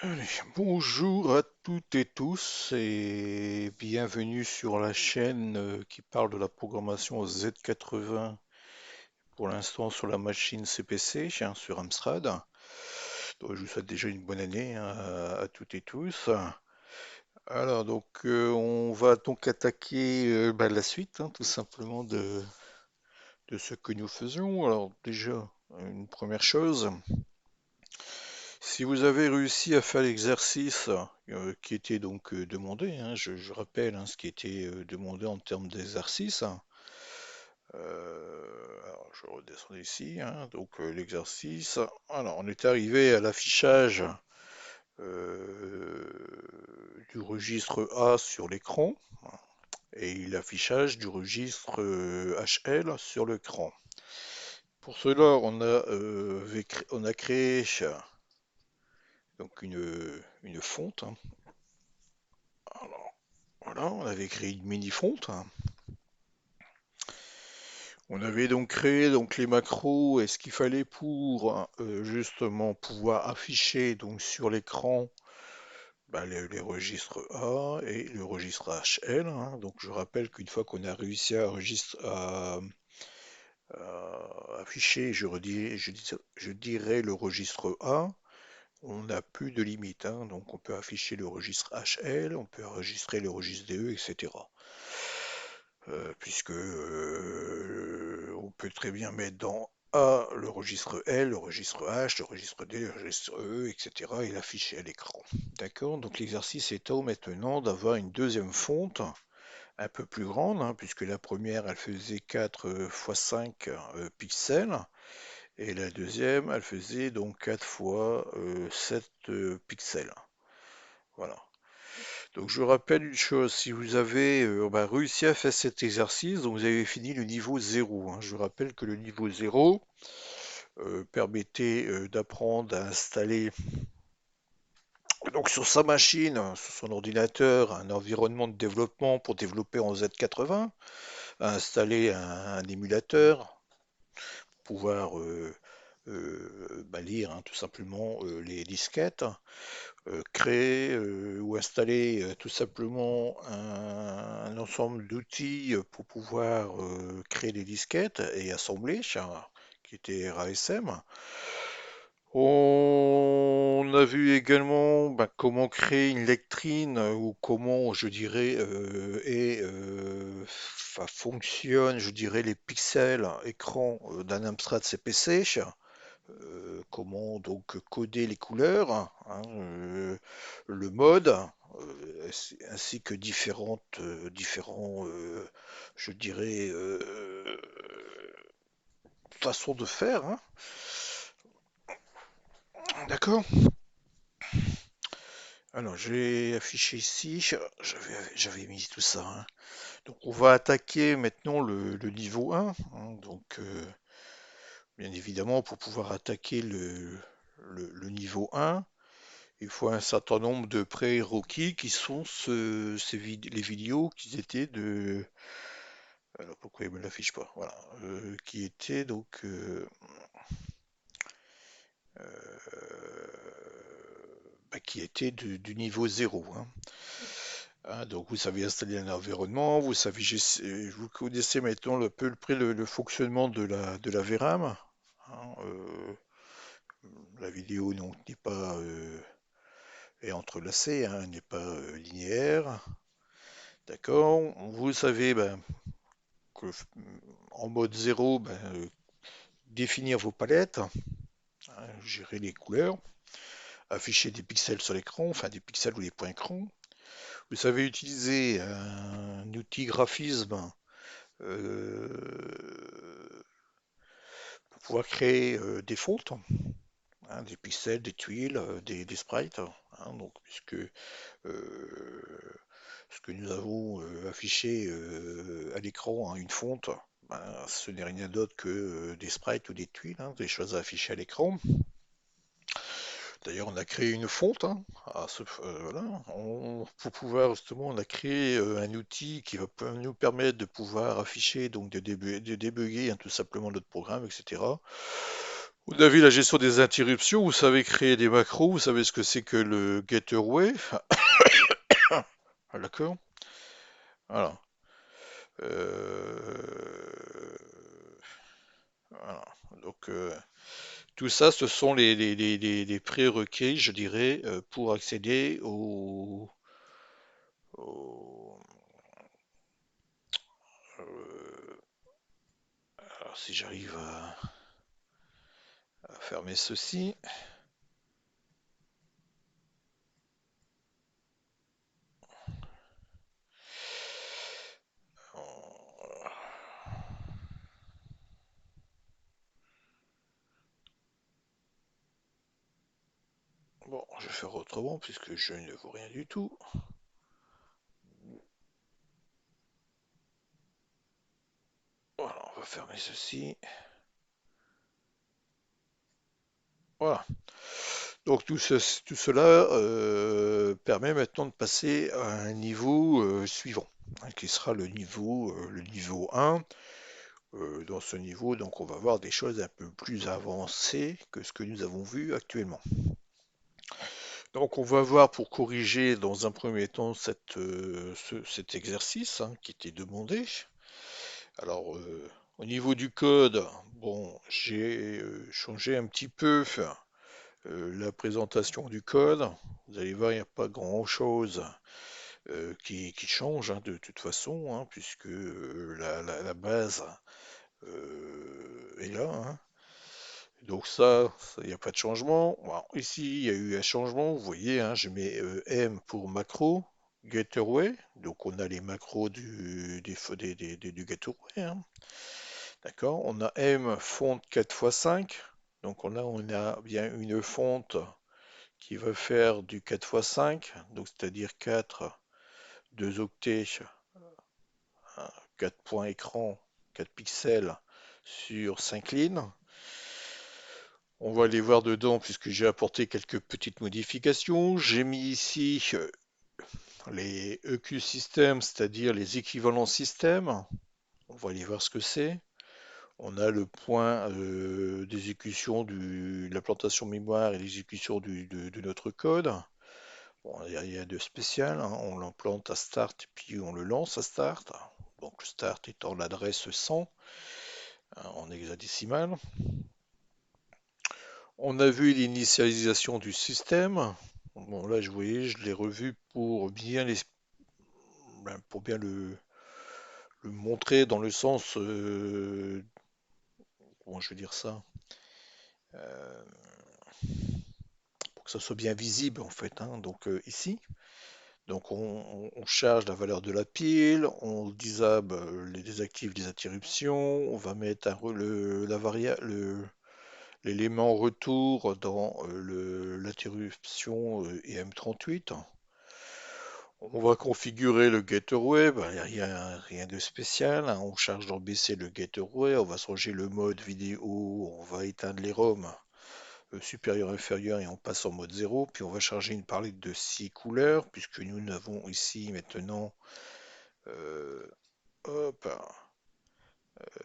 Allez, bonjour à toutes et tous et bienvenue sur la chaîne qui parle de la programmation Z80 pour l'instant sur la machine CPC sur Amstrad. Donc, je vous souhaite déjà une bonne année à toutes et tous. Alors on va donc attaquer la suite tout simplement de ce que nous faisons. Alors déjà une première chose. Si vous avez réussi à faire l'exercice qui était donc demandé, je rappelle ce qui était demandé en termes d'exercice. Alors je redescends ici, l'exercice. Alors on est arrivé à l'affichage euh, du registre A sur l'écran et l'affichage du registre HL sur l'écran. Pour cela, on a créé donc une fonte. Alors, voilà, on avait créé une mini-fonte. On avait donc créé les macros et ce qu'il fallait pour justement pouvoir afficher donc sur l'écran les registres A et le registre HL. Donc je rappelle qu'une fois qu'on a réussi à afficher, je dirais le registre A, on n'a plus de limite. Donc on peut afficher le registre HL, on peut enregistrer le registre DE, etc. Puisque on peut très bien mettre dans A le registre L, le registre H, le registre D, le registre E, etc. et l'afficher à l'écran. D'accord? Donc l'exercice étant maintenant d'avoir une deuxième fonte un peu plus grande, puisque la première elle faisait 4 x 5 pixels, et la deuxième elle faisait donc 4 fois 7 pixels. Voilà. Donc je rappelle une chose, si vous avez réussi à faire cet exercice, donc vous avez fini le niveau 0. Je rappelle que le niveau 0 permettait d'apprendre à installer donc sur sa machine, sur son ordinateur, un environnement de développement pour développer en Z80, à installer un émulateur, pouvoir lire tout simplement les disquettes, créer ou installer tout simplement un ensemble d'outils pour pouvoir créer des disquettes et assembler, qui était RASM. On a vu également comment créer une lectrine ou comment, je dirais, fonctionne, je dirais, les pixels écran d'un Amstrad CPC. Comment donc coder les couleurs, le mode, ainsi que différents, je dirais, façons de faire. D'accord? Alors, j'ai affiché ici, j'avais mis tout ça. Donc, on va attaquer maintenant le niveau 1. Donc, bien évidemment, pour pouvoir attaquer le niveau 1, il faut un certain nombre de prérequis qui sont les vidéos qui étaient de. Alors pourquoi il me l'affiche pas? Voilà. Qui étaient qui étaient du niveau 0. Donc vous savez installer un environnement, vous connaissez maintenant un peu près le fonctionnement de la VRAM. hein, euh, la vidéo donc n'est pas est entrelacée, n'est pas linéaire. D'accord. Vous savez que, en mode 0, définir vos palettes, gérer les couleurs, afficher des pixels sur l'écran, enfin des pixels ou des points écran. Vous savez utiliser un outil graphisme pour pouvoir créer des fontes, des pixels, des tuiles, des sprites. Puisque ce que nous avons affiché à l'écran, une fonte, ce n'est rien d'autre que des sprites ou des tuiles, des choses à afficher à l'écran. D'ailleurs, on a créé une fonte, voilà. Pour pouvoir justement, on a créé un outil qui va nous permettre de pouvoir afficher, donc de débugger tout simplement notre programme, etc. Vous avez la gestion des interruptions, vous savez créer des macros, vous savez ce que c'est que le getaway. Ah, d'accord. Voilà. Euh, voilà. Donc, tout ça, ce sont les prérequis, je dirais, pour accéder au- euh, alors, si j'arrive à fermer ceci. Bon, je vais faire autrement puisque je ne vois rien du tout. Voilà, on va fermer ceci. Voilà. Donc tout cela permet maintenant de passer à un niveau suivant, hein, qui sera le niveau 1. Dans ce niveau, donc on va voir des choses un peu plus avancées que ce que nous avons vu actuellement. Donc on va voir pour corriger dans un premier temps cet exercice, hein, qui était demandé. Alors au niveau du code, bon, j'ai changé un petit peu la présentation du code. Vous allez voir, il n'y a pas grand-chose qui change, hein, de toute façon, hein, puisque la base est là, hein. Donc ça, il n'y a pas de changement. Bon, ici, il y a eu un changement. Vous voyez, hein, je mets M pour macro, getaway. Donc on a les macros du getaway, hein. D'accord. On a M font 4x5. Donc on a bien une fonte qui va faire du 4x5. Donc c'est-à-dire 4, 2 octets, 4 points écran, 4 pixels sur 5 lignes. On va aller voir dedans puisque j'ai apporté quelques petites modifications. J'ai mis ici les EQ systèmes, c'est-à-dire les équivalents systèmes. On va aller voir ce que c'est. On a le point d'exécution de la plantation mémoire et l'exécution de notre code. Bon, il n'y a rien de spécial, hein. On l'implante à start et puis on le lance à start. Donc le start étant l'adresse 100, hein, en hexadécimal. On a vu l'initialisation du système. Bon, là, je voyais, je l'ai revu pour bien le montrer dans le sens, comment je vais dire ça, euh, pour que ça soit bien visible en fait, hein. Donc ici, donc on charge la valeur de la pile, on désactive les interruptions, on va mettre la variable, l'élément retour dans l'interruption EM38. On va configurer le gateway, ben, il n'y a rien de spécial, hein. On charge dans BC le gateway, on va changer le mode vidéo, on va éteindre les ROM supérieur inférieur et on passe en mode 0. Puis on va charger une palette de 6 couleurs, puisque nous avons ici maintenant, euh, hop,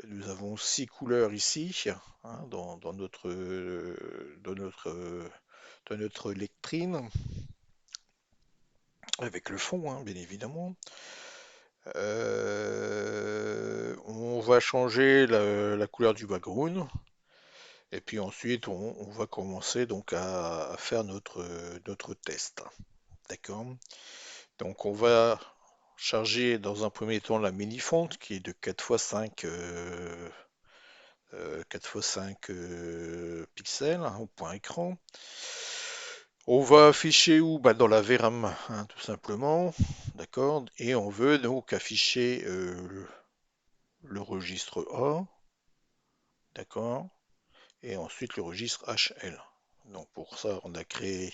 nous avons 6 couleurs ici, hein, dans notre lectrine, avec le fond, hein, bien évidemment. On va changer la couleur du background. Et puis ensuite, on va commencer donc à faire notre test. D'accord? Donc on va charger dans un premier temps la mini-fonte qui est de 4x5 4x5 pixels, hein, au point écran. On va afficher où? Bah, dans la VRAM, hein, tout simplement. D'accord? Et on veut donc afficher le registre A. D'accord? Et ensuite le registre HL. Donc pour ça, on a créé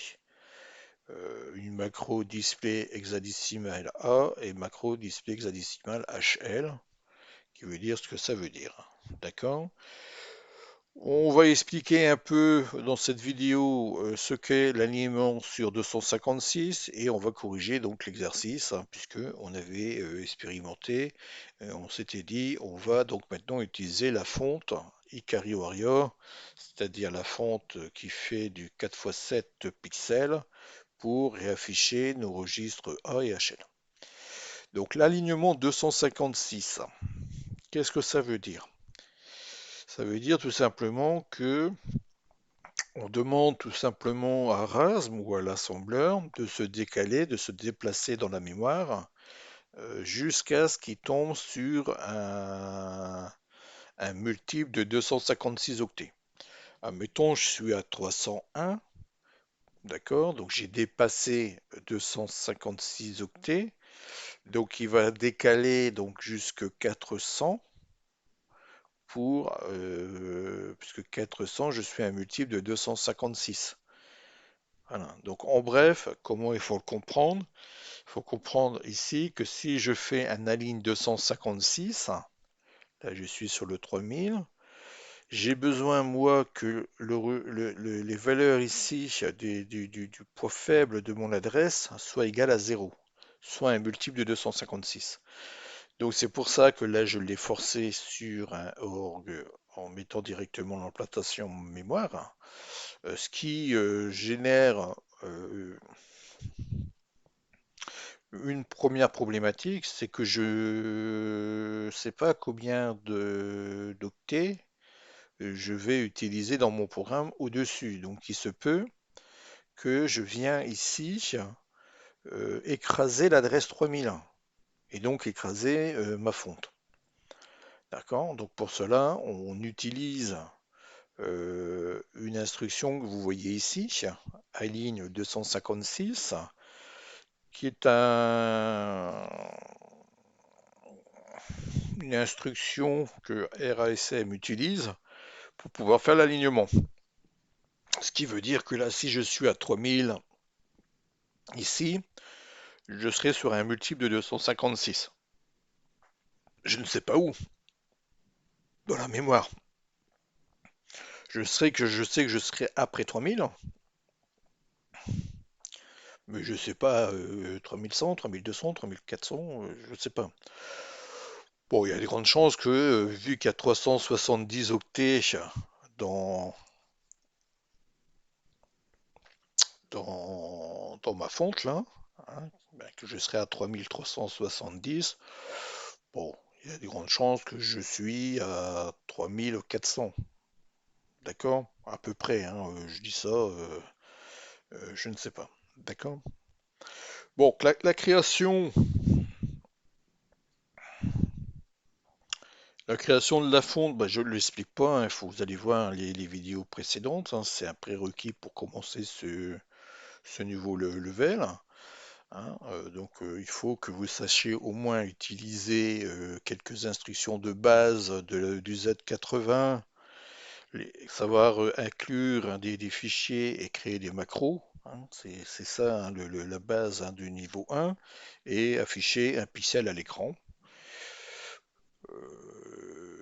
une macro display hexadécimal A et macro display hexadécimal HL, qui veut dire ce que ça veut dire. D'accord? On va expliquer un peu dans cette vidéo ce qu'est l'alignement sur 256 et on va corriger donc l'exercice, hein, puisque on avait expérimenté, on s'était dit on va donc maintenant utiliser la fonte Ikari Warrior, c'est-à-dire la fonte qui fait du 4x7 pixels pour réafficher nos registres A et HL. Donc l'alignement 256, qu'est-ce que ça veut dire? Ça veut dire tout simplement que on demande tout simplement à RASM ou à l'assembleur de se décaler, de se déplacer dans la mémoire jusqu'à ce qu'il tombe sur un multiple de 256 octets. Admettons, je suis à 301, d'accord? Donc j'ai dépassé 256 octets. Donc il va décaler donc jusque 400 puisque 400, je suis un multiple de 256. Voilà. Donc en bref, comment il faut le comprendre? Il faut comprendre ici que si je fais un align 256, là je suis sur le 3000, j'ai besoin moi que les valeurs ici du poids faible de mon adresse soient égales à 0, soit un multiple de 256. Donc c'est pour ça que là je l'ai forcé sur un org en mettant directement l'implantation mémoire, ce qui génère une première problématique, c'est que je ne sais pas combien d'octets je vais utiliser dans mon programme au-dessus. Donc il se peut que je viens ici écraser l'adresse 3001 et donc écraser ma fonte. D'accord? Donc pour cela, on utilise une instruction que vous voyez ici, aligne 256, qui est une instruction que RASM utilise pour pouvoir faire l'alignement. Ce qui veut dire que là, si je suis à 3000 ici, je serai sur un multiple de 256. Je ne sais pas où, dans la mémoire. Je sais que je serai après 3000, mais je ne sais pas 3100, 3200, 3400, je ne sais pas. Bon, il y a des grandes chances que, vu qu'il y a 370 octets dans, dans ma fonte là, hein, ben, que je serai à 3370, bon, il y a des grandes chances que je suis à 3400. D'accord? À peu près, hein, je dis ça, je ne sais pas. D'accord? Bon, la création de la fonte, bah, je ne l'explique pas, hein, vous allez voir les vidéos précédentes, hein, c'est un prérequis pour commencer ce nouveau level. Hein, donc il faut que vous sachiez au moins utiliser quelques instructions de base du Z80, savoir inclure des fichiers et créer des macros. Hein, c'est ça, hein, la base, hein, du niveau 1, et afficher un pixel à l'écran.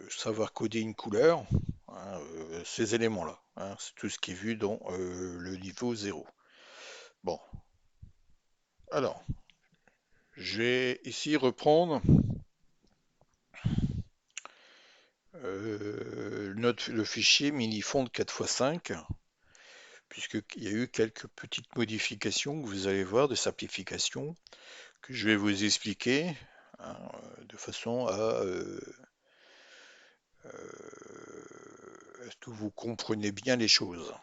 Savoir coder une couleur, hein, ces éléments-là, hein, c'est tout ce qui est vu dans le niveau 0. Bon, alors, je vais ici reprendre le fichier minifond 4x5, puisqu'il y a eu quelques petites modifications que vous allez voir, de simplification, que je vais vous expliquer, hein, de façon à ce que vous compreniez bien les choses.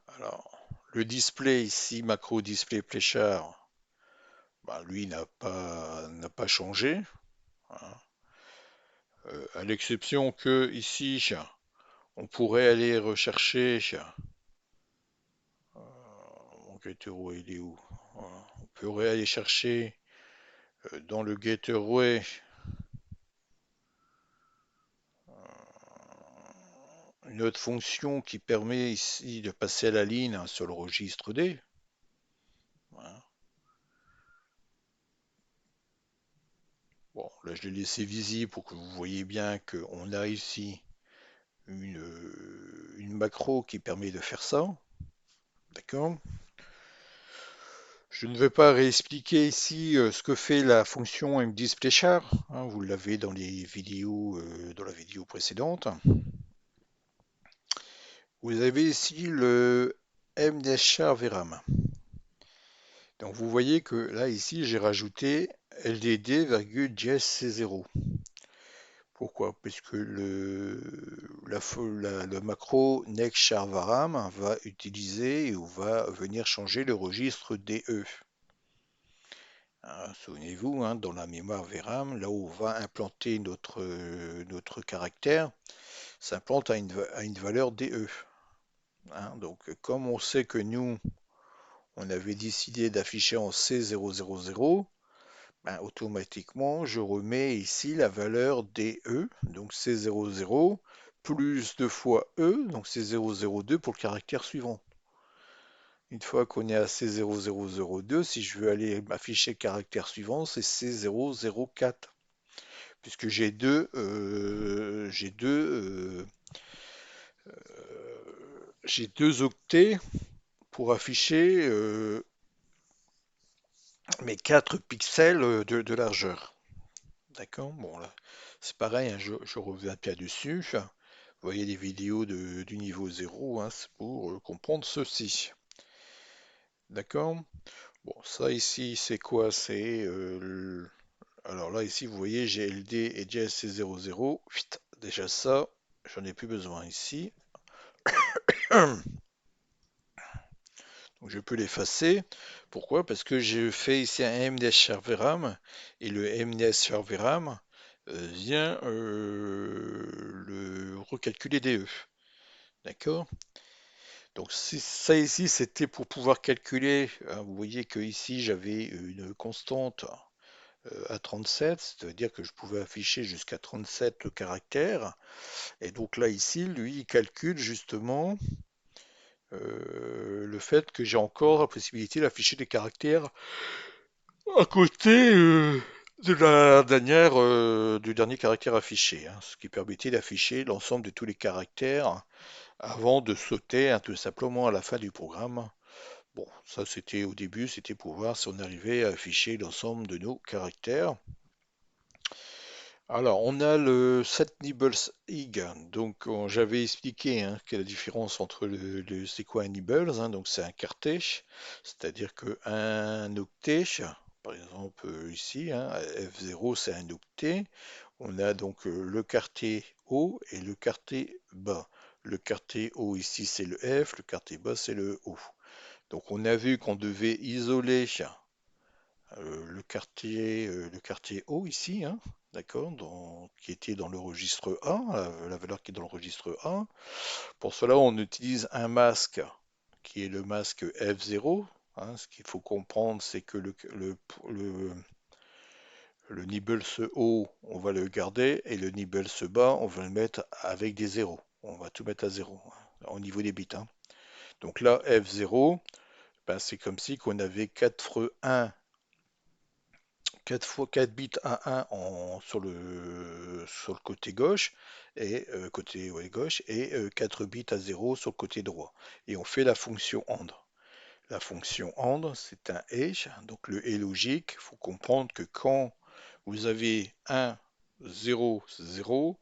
Alors, le display ici, macro display Pléchard, bah, lui n'a pas changé, hein. À l'exception que ici, on pourrait aller rechercher, mon gateway il est où? Voilà. On pourrait aller chercher dans le gateway une autre fonction qui permet ici de passer à la ligne, hein, sur le registre D. Voilà. Bon, là je l'ai laissé visible pour que vous voyez bien qu'on a ici une macro qui permet de faire ça. D'accord? Je ne vais pas réexpliquer ici ce que fait la fonction mDisplayChar, hein, vous l'avez dans les vidéos, dans la vidéo précédente. Vous avez ici le mDisplayChar VRAM. Donc vous voyez que là ici j'ai rajouté LDD,JSC0. Pourquoi? Parce que le macro nextCharVaram va utiliser ou va venir changer le registre DE. Hein, souvenez-vous, hein, dans la mémoire VRAM, là où on va implanter notre caractère, s'implante à une valeur DE. Hein. Donc, comme on sait que nous, on avait décidé d'afficher en C000, ben, automatiquement, je remets ici la valeur DE, donc C00, plus 2 fois E, donc C002 pour le caractère suivant. Une fois qu'on est à C0002, si je veux aller afficher le caractère suivant, c'est C004. Puisque j'ai deux octets pour afficher mes 4 pixels de largeur. D'accord? Bon, là, c'est pareil, hein, je reviens pas dessus. Vous voyez les vidéos du niveau 0, hein, c'est pour comprendre ceci. D'accord? Bon, ça ici, c'est quoi? Alors là, ici, vous voyez, j'ai LD et JSC00. Déjà ça, j'en ai plus besoin ici. Donc je peux l'effacer. Pourquoi? Parce que j'ai fait ici un MDS-ShareVRAM et le MDS-ShareVRAM vient le recalculer DE. D'accord? Donc ça ici, c'était pour pouvoir calculer. Hein, vous voyez que ici, j'avais une constante à 37, c'est-à-dire que je pouvais afficher jusqu'à 37 caractères. Et donc là, ici, lui, il calcule justement le fait que j'ai encore la possibilité d'afficher des caractères à côté du dernier caractère affiché, hein, ce qui permettait d'afficher l'ensemble de tous les caractères avant de sauter tout simplement à la fin du programme. Bon, ça c'était au début, c'était pour voir si on arrivait à afficher l'ensemble de nos caractères. Alors, on a le set nibbles ig. Donc, j'avais expliqué hein, quelle est la différence entre c'est quoi un nibbles, hein, donc c'est un quartet, c'est-à-dire qu'un octet, par exemple ici, hein, F0 c'est un octet. On a donc le quartet haut et le quartet bas. Le quartet haut ici c'est le F, le quartet bas c'est le O. Donc, on a vu qu'on devait isoler le quartier haut ici, hein, d'accord, qui était dans le registre A, la valeur qui est dans le registre A. Pour cela, on utilise un masque qui est le masque F0. Hein. Ce qu'il faut comprendre, c'est que le nibbles haut, on va le garder, et le nibbles bas, on va le mettre avec des zéros. On va tout mettre à zéro, hein, au niveau des bits. Hein. Donc là, F0, ben, c'est comme si qu'on avait 4 fois 4 bits à 1 sur le côté gauche et côté ouais, gauche et 4 bits à 0 sur le côté droit. Et on fait la fonction AND. La fonction AND, c'est un et, donc le et logique. Il faut comprendre que quand vous avez 1, 0, 0,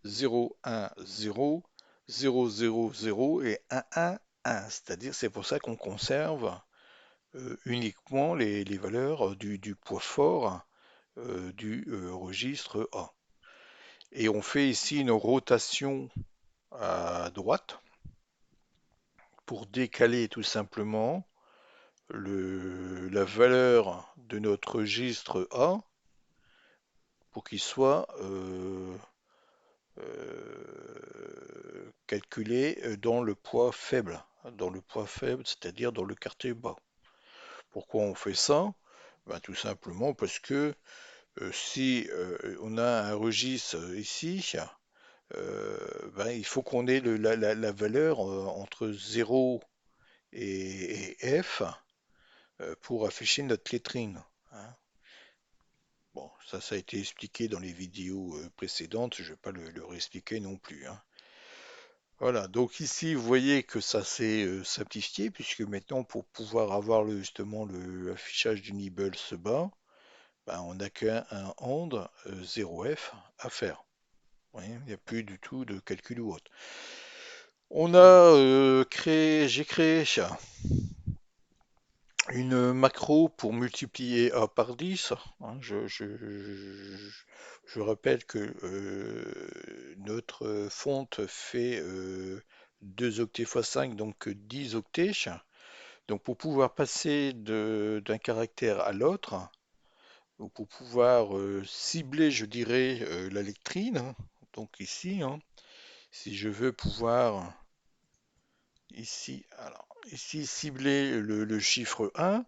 0, 1, 0, 0, 0, 0 et 1, 1, 1. C'est-à-dire, c'est pour ça qu'on conserve uniquement les valeurs du poids fort du registre A. Et on fait ici une rotation à droite pour décaler tout simplement la valeur de notre registre A pour qu'il soit calculé dans le poids faible, c'est-à-dire dans le quartier bas. Pourquoi on fait ça? Ben, tout simplement parce que si on a un registre ici, ben, il faut qu'on ait la valeur entre 0 et F pour afficher notre lettrine. Hein. Bon, ça a été expliqué dans les vidéos précédentes, je ne vais pas le réexpliquer non plus. Hein. Voilà, donc ici vous voyez que ça s'est simplifié puisque maintenant pour pouvoir avoir justement le affichage du nibble bas, ben, on n'a qu'un un AND 0F à faire. Vous voyez, il n'y a plus du tout de calcul ou autre. On a j'ai créé une macro pour multiplier A par 10, hein. Je rappelle que notre fonte fait 2 octets fois 5, donc 10 octets. Donc pour pouvoir passer d'un caractère à l'autre, ou pour pouvoir cibler, je dirais, la lectrine, hein, donc ici, hein, si je veux pouvoir ici cibler le chiffre 1,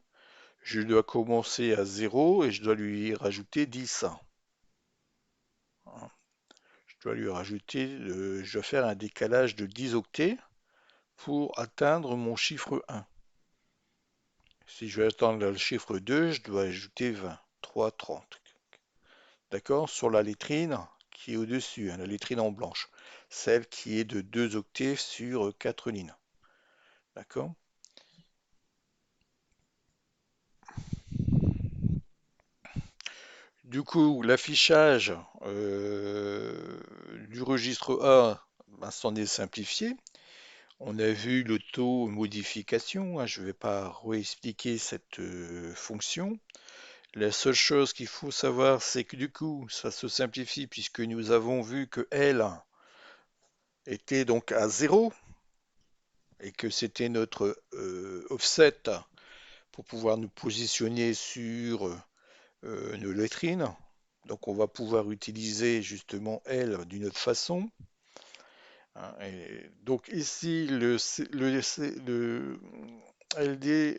je dois commencer à 0 et je dois lui rajouter 10. Hein. Je dois lui rajouter, je dois faire un décalage de 10 octets pour atteindre mon chiffre 1. Si je veux atteindre le chiffre 2, je dois ajouter 20, 3, 30. D'accord? Sur la lettrine qui est au-dessus, hein, la lettrine en blanche. Celle qui est de 2 octets sur 4 lignes. D'accord? Du coup, l'affichage du registre A ben, s'en est simplifié. On a vu l'auto-modification, hein, je ne vais pas réexpliquer cette fonction. La seule chose qu'il faut savoir, c'est que du coup, ça se simplifie puisque nous avons vu que L était donc à 0 et que c'était notre offset pour pouvoir nous positionner sur nos lettrines. Donc on va pouvoir utiliser justement L d'une autre façon, hein. Et donc ici, le LD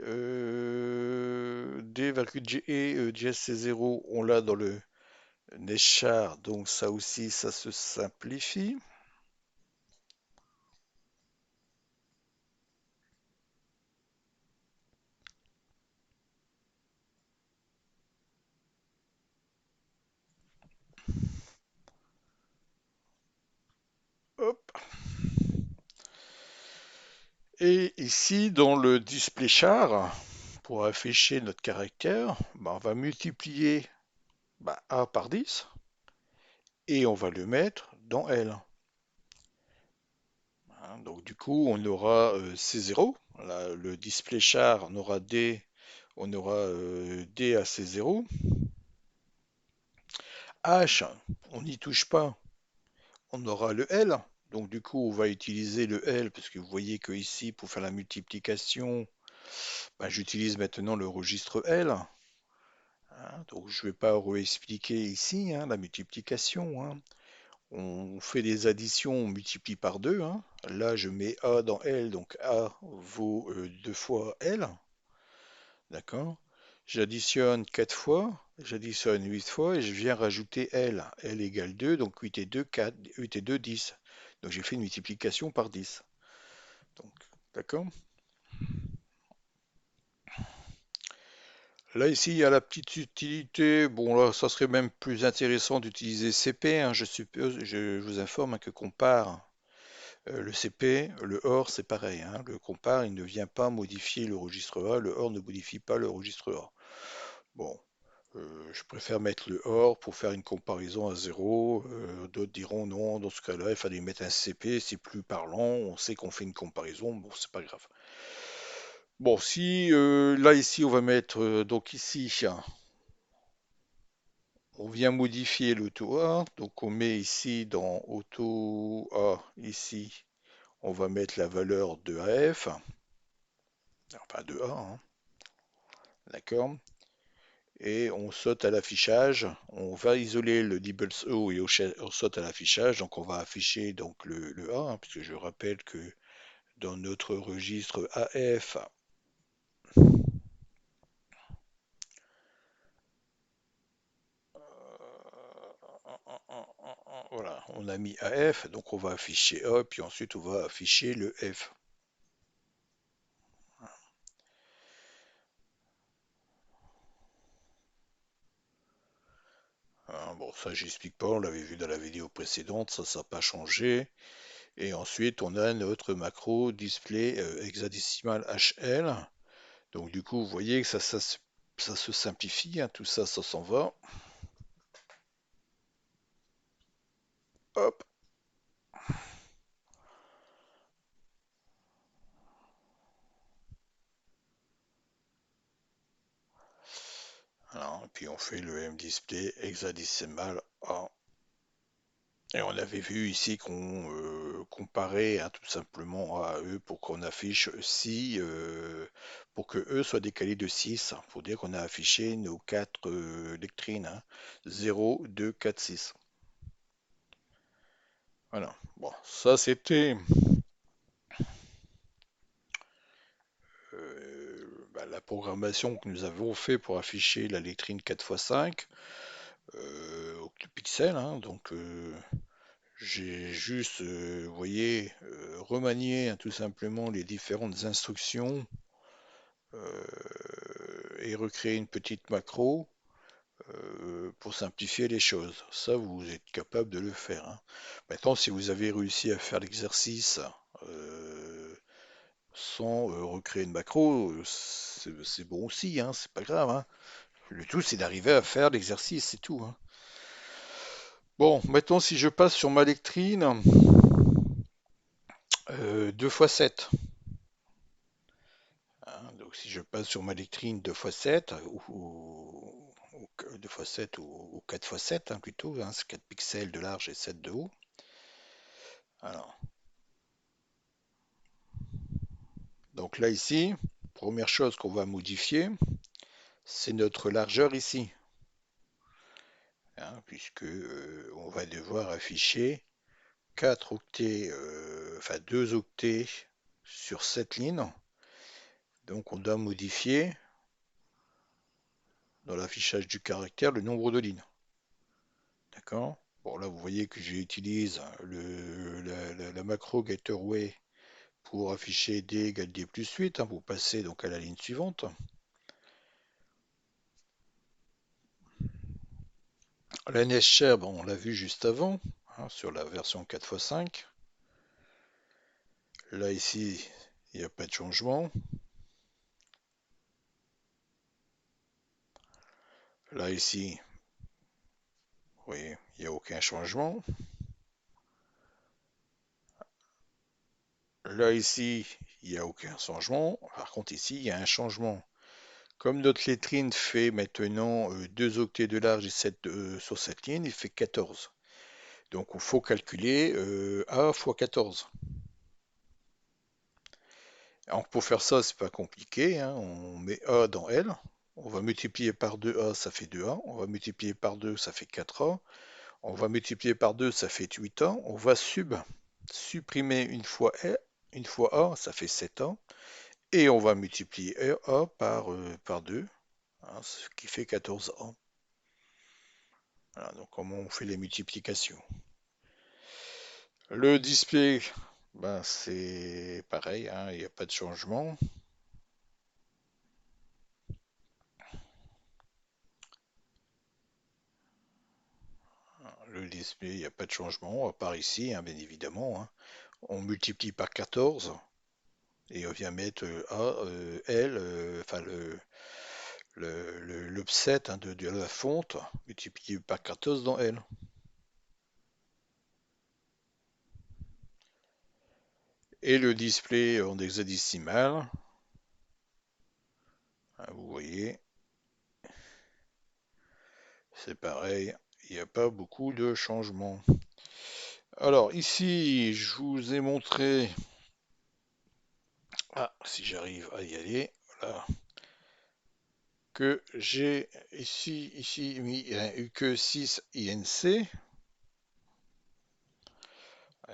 D,G et GSC0, on l'a dans le Neshar, donc ça aussi, ça se simplifie. Hop. Et ici, dans le display char, pour afficher notre caractère, bah, on va multiplier bah, A par 10 et on va le mettre dans L. Hein, donc du coup, on aura C0. Là, le display char, on aura D à C0. H, on n'y touche pas, on aura le L. Donc du coup, on va utiliser le L, parce que vous voyez que ici, pour faire la multiplication, bah, j'utilise maintenant le registre L. Hein, donc je ne vais pas réexpliquer ici hein, la multiplication, hein. On fait des additions, on multiplie par 2, hein. Là, je mets A dans L, donc A vaut 2 fois L. D'accord? J'additionne 4 fois, j'additionne 8 fois et je viens rajouter L. L égale 2, donc 8 et 2, 4, 8 et 2, 10. Donc j'ai fait une multiplication par 10. Donc, d'accord? Là, ici, il y a la petite utilité. Bon, là, ça serait même plus intéressant d'utiliser CP, hein. Je suppose, je vous informe hein, que compare le CP, le OR, c'est pareil, hein. Le compare, il ne vient pas modifier le registre A. Le OR ne modifie pas le registre A. Bon, je préfère mettre le OR pour faire une comparaison à zéro. D'autres diront non, dans ce cas-là, il fallait mettre un CP, c'est plus parlant. On sait qu'on fait une comparaison. Bon, c'est pas grave. Bon, si là ici on va mettre donc ici on vient modifier l'auto A, donc on met ici dans auto A, ici, on va mettre la valeur de AF, enfin de A, hein, d'accord? Et on saute à l'affichage, on va isoler le nibbles O et on saute à l'affichage, donc on va afficher donc le A, hein, puisque je rappelle que dans notre registre AF, voilà, on a mis AF, donc on va afficher A, puis ensuite on va afficher le F. Hein, bon, ça, j'explique pas, on l'avait vu dans la vidéo précédente, ça n'a pas changé. Et ensuite, on a notre macro display hexadécimal HL. Donc du coup, vous voyez que ça se simplifie, hein, tout ça, ça s'en va. Hop. Alors, et puis on fait le MDisplay hexadécimal A. Et on avait vu ici qu'on comparait, hein, tout simplement à eux pour qu'on affiche si pour que eux soient décalés de 6, pour dire qu'on a affiché nos 4 lectrines, hein, 0, 2, 4, 6. Voilà. Bon, ça c'était la programmation que nous avons fait pour afficher la lectrine 4x5 octopixels, hein, donc j'ai juste, vous voyez, remanié, hein, tout simplement les différentes instructions et recréer une petite macro pour simplifier les choses. Ça, vous êtes capable de le faire, hein. Maintenant, si vous avez réussi à faire l'exercice euh, sans recréer une macro, c'est bon aussi, hein, c'est pas grave, hein. Le tout, c'est d'arriver à faire l'exercice, c'est tout, hein. Bon, maintenant, si je passe sur ma lectrine 2x7. Hein, donc si je passe sur ma lectrine 2x7 ou 2x7 ou 4x7, hein, plutôt, hein, c'est 4 pixels de large et 7 de haut. Alors, donc là ici, première chose qu'on va modifier, c'est notre largeur ici, hein, puisque on va devoir afficher 4 octets, enfin 2 octets sur cette ligne. Donc on doit modifier dans l'affichage du caractère le nombre de lignes. D'accord? Bon, là, vous voyez que j'utilise la macro getArray pour afficher D égale D plus 8, hein, pour passer donc à la ligne suivante. La NSShare, bon, on l'a vu juste avant, hein, sur la version 4x5. Là, ici, il n'y a pas de changement. Là, ici, vous voyez, il n'y a aucun changement. Là, ici, il n'y a aucun changement. Par contre, ici, il y a un changement. Comme notre lettrine fait maintenant 2 octets de large et 7 sur cette ligne, il fait 14. Donc il faut calculer A fois 14. Alors pour faire ça, c'est pas compliqué, hein. On met A dans L. On va multiplier par 2A, ça fait 2A. On va multiplier par 2, ça fait 4A. On va multiplier par 2, ça fait 8A. On va supprimer une fois A, ça fait 7A. Et on va multiplier A par 2, hein, ce qui fait 14A. Voilà, donc comment on fait les multiplications. Le display, ben, c'est pareil, hein, il n'y a pas de changement. Le display, il n'y a pas de changement, à part ici, hein, bien évidemment, hein. On multiplie par 14 et on vient mettre A, L, enfin l'offset, hein, de la fonte, multiplié par 14 dans L. Et le display en hexadécimal, hein, vous voyez, c'est pareil, il n'y a pas beaucoup de changements. Alors ici, je vous ai montré, si j'arrive à y aller, voilà, que j'ai ici mis un que 6 INC.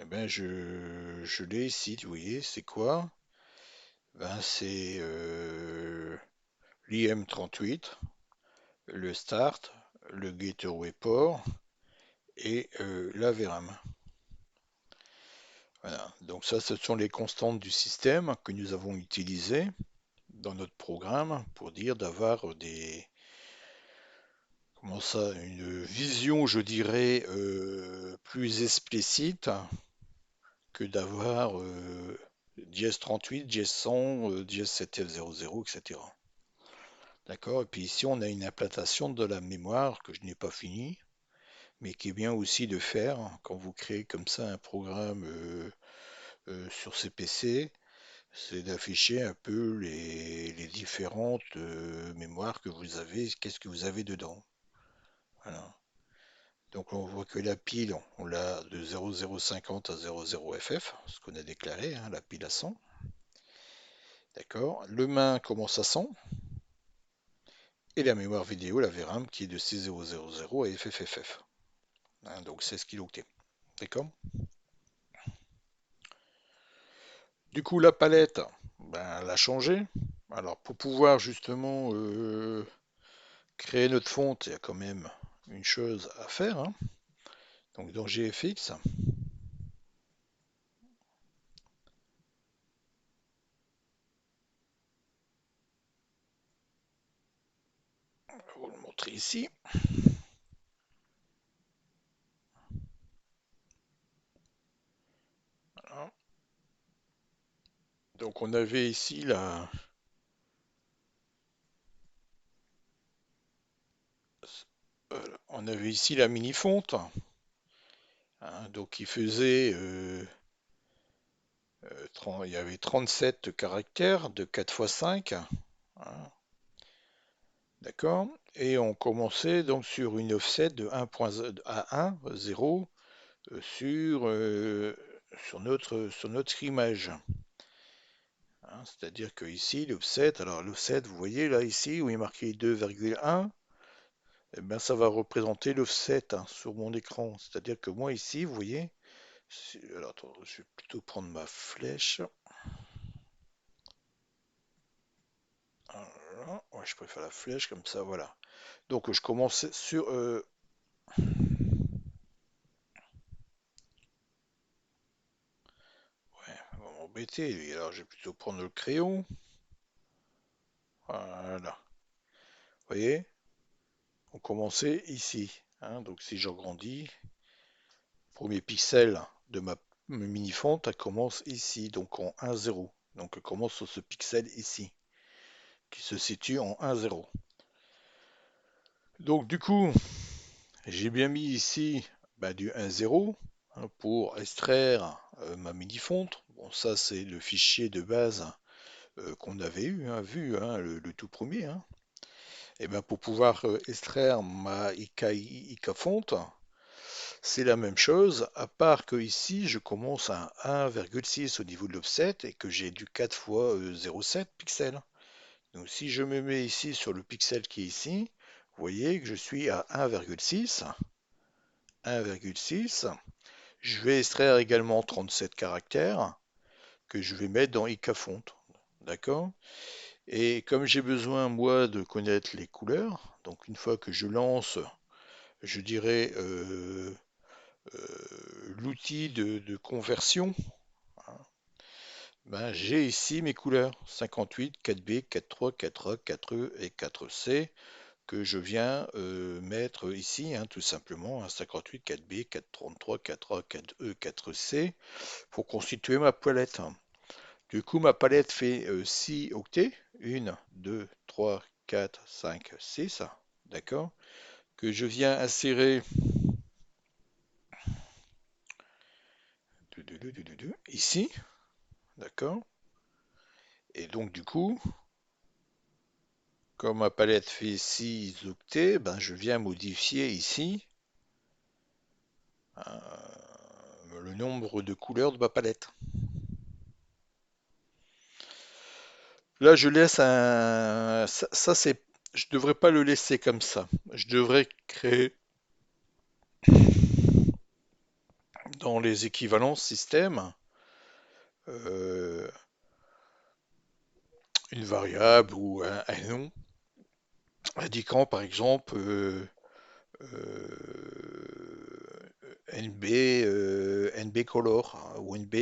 Eh ben je l'ai ici, vous voyez, c'est quoi? Ben c'est l'IM38, le start, le gateway port et la VRAM. Voilà, donc ça ce sont les constantes du système que nous avons utilisées dans notre programme pour dire d'avoir comment ça, une vision, je dirais, plus explicite que d'avoir dièse 38, dièse 100, dièse 7F00, etc. D'accord? Et puis ici, on a une implantation de la mémoire que je n'ai pas fini, mais qui est bien aussi de faire quand vous créez comme ça un programme sur CPC, c'est d'afficher un peu les différentes mémoires que vous avez, qu'est-ce que vous avez dedans. Voilà. Donc on voit que la pile, on l'a de 0050 à 00FF, ce qu'on a déclaré, hein, la pile à 100. D'accord. Le main commence à 100. Et la mémoire vidéo, la VRAM, qui est de 6000 à FFFF. Hein, donc 16 kilooctets. D'accord. Du coup, la palette, ben, elle a changé. Alors, pour pouvoir justement créer notre fonte, il y a quand même une chose à faire, hein. Donc, dans GFX, je vais vous le montrer ici. Voilà. Donc, on avait ici la mini fonte, hein, donc qui faisait, il y avait 37 caractères de 4 fois 5. Hein. D'accord? Et on commençait donc sur une offset de 1 0, sur notre image. Hein, c'est-à-dire que ici, l'offset, alors l'offset, vous voyez là, ici, où il est marqué 2,1, eh bien, ça va représenter l'offset hein, sur mon écran. C'est-à-dire que moi, ici, vous voyez, alors, attends, je vais plutôt prendre ma flèche. Voilà. Ouais, je préfère la flèche comme ça, voilà. Donc, je commence sur, ouais, on va m'embêter, lui. Alors, je vais plutôt prendre le crayon. Voilà. Vous voyez, on commençait ici. Hein. Donc, si j'agrandis, premier pixel de ma mini font, elle commence ici, donc en 1, 0. Donc, elle commence sur ce pixel ici, qui se situe en 1, 0. Donc, du coup, j'ai bien mis ici bah, du 1, 0 hein, pour extraire ma mini fonte. Bon, ça, c'est le fichier de base qu'on avait vu, hein, le tout premier. Hein. Et ben pour pouvoir extraire ma IK fonte, c'est la même chose, à part que ici je commence à 1,6 au niveau de l'offset et que j'ai du 4 fois 0,7 pixels. Donc si je me mets ici sur le pixel qui est ici, vous voyez que je suis à 1,6. 1,6. Je vais extraire également 37 caractères que je vais mettre dans IK fonte. D'accord? Et comme j'ai besoin, moi, de connaître les couleurs, donc une fois que je lance, je dirais, l'outil de conversion, hein, ben, j'ai ici mes couleurs 58, 4B, 4.3, 4A, 4E et 4C que je viens mettre ici, hein, tout simplement, hein, 58, 4B, 433, 4A, 4E, 4C pour constituer ma palette. Du coup, ma palette fait 6 octets. 1, 2, 3, 4, 5, 6. D'accord? Que je viens insérer ici. D'accord? Et donc, du coup, comme ma palette fait 6 octets, ben, je viens modifier ici le nombre de couleurs de ma palette. Là, je laisse un. Ça, c'est. Je devrais pas le laisser comme ça. Je devrais créer dans les équivalences système euh, une variable ou un nom indiquant par exemple NB, NB Color hein, ou NB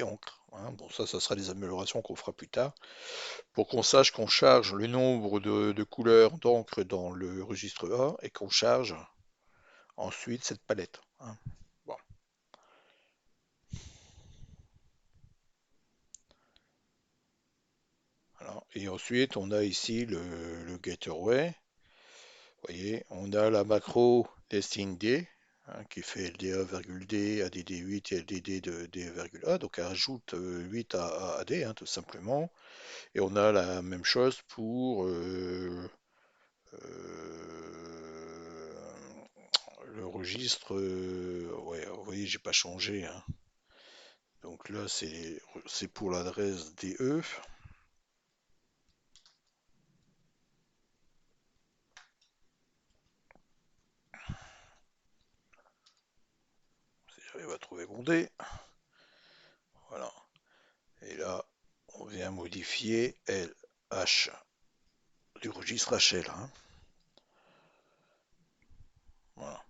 Encre. Hein. Bon, ça sera des améliorations qu'on fera plus tard pour qu'on sache qu'on charge le nombre de couleurs d'encre dans le registre A et qu'on charge ensuite cette palette. Hein. Bon. Et ensuite, on a ici le gateway. Vous voyez, on a la macro destinD, hein, qui fait LDA,D, ADD8 et LDD de D,A. Donc elle ajoute 8 à AD, hein, tout simplement. Et on a la même chose pour le registre. Ouais, vous voyez, j'ai pas changé, hein. Donc là, c'est pour l'adresse DE. Si j'arrive à trouver mon D. Voilà. Et là, on vient modifier LH du registre HL, hein. Voilà.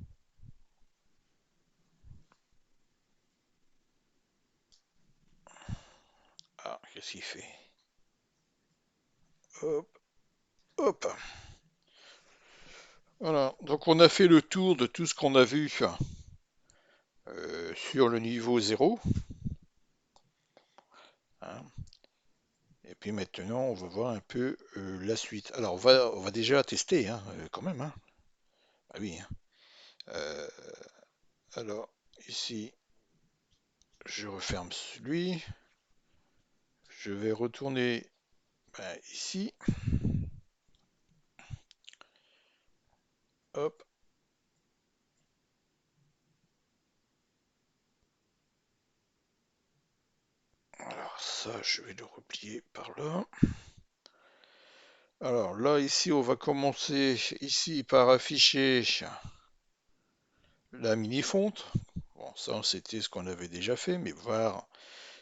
Ah, qu'est-ce qu'il fait? Hop, hop. Voilà. Donc on a fait le tour de tout ce qu'on a vu sur le niveau 0, hein. Et puis maintenant, on va voir un peu la suite. Alors on va déjà tester, hein, quand même, hein. Ah oui, hein. Euh, alors ici, je referme celui. Je vais retourner, ben, ici. Hop. Alors ça, je vais le replier par là. Alors là, ici, on va commencer ici par afficher la mini-fonte. Bon, ça, c'était ce qu'on avait déjà fait, mais voir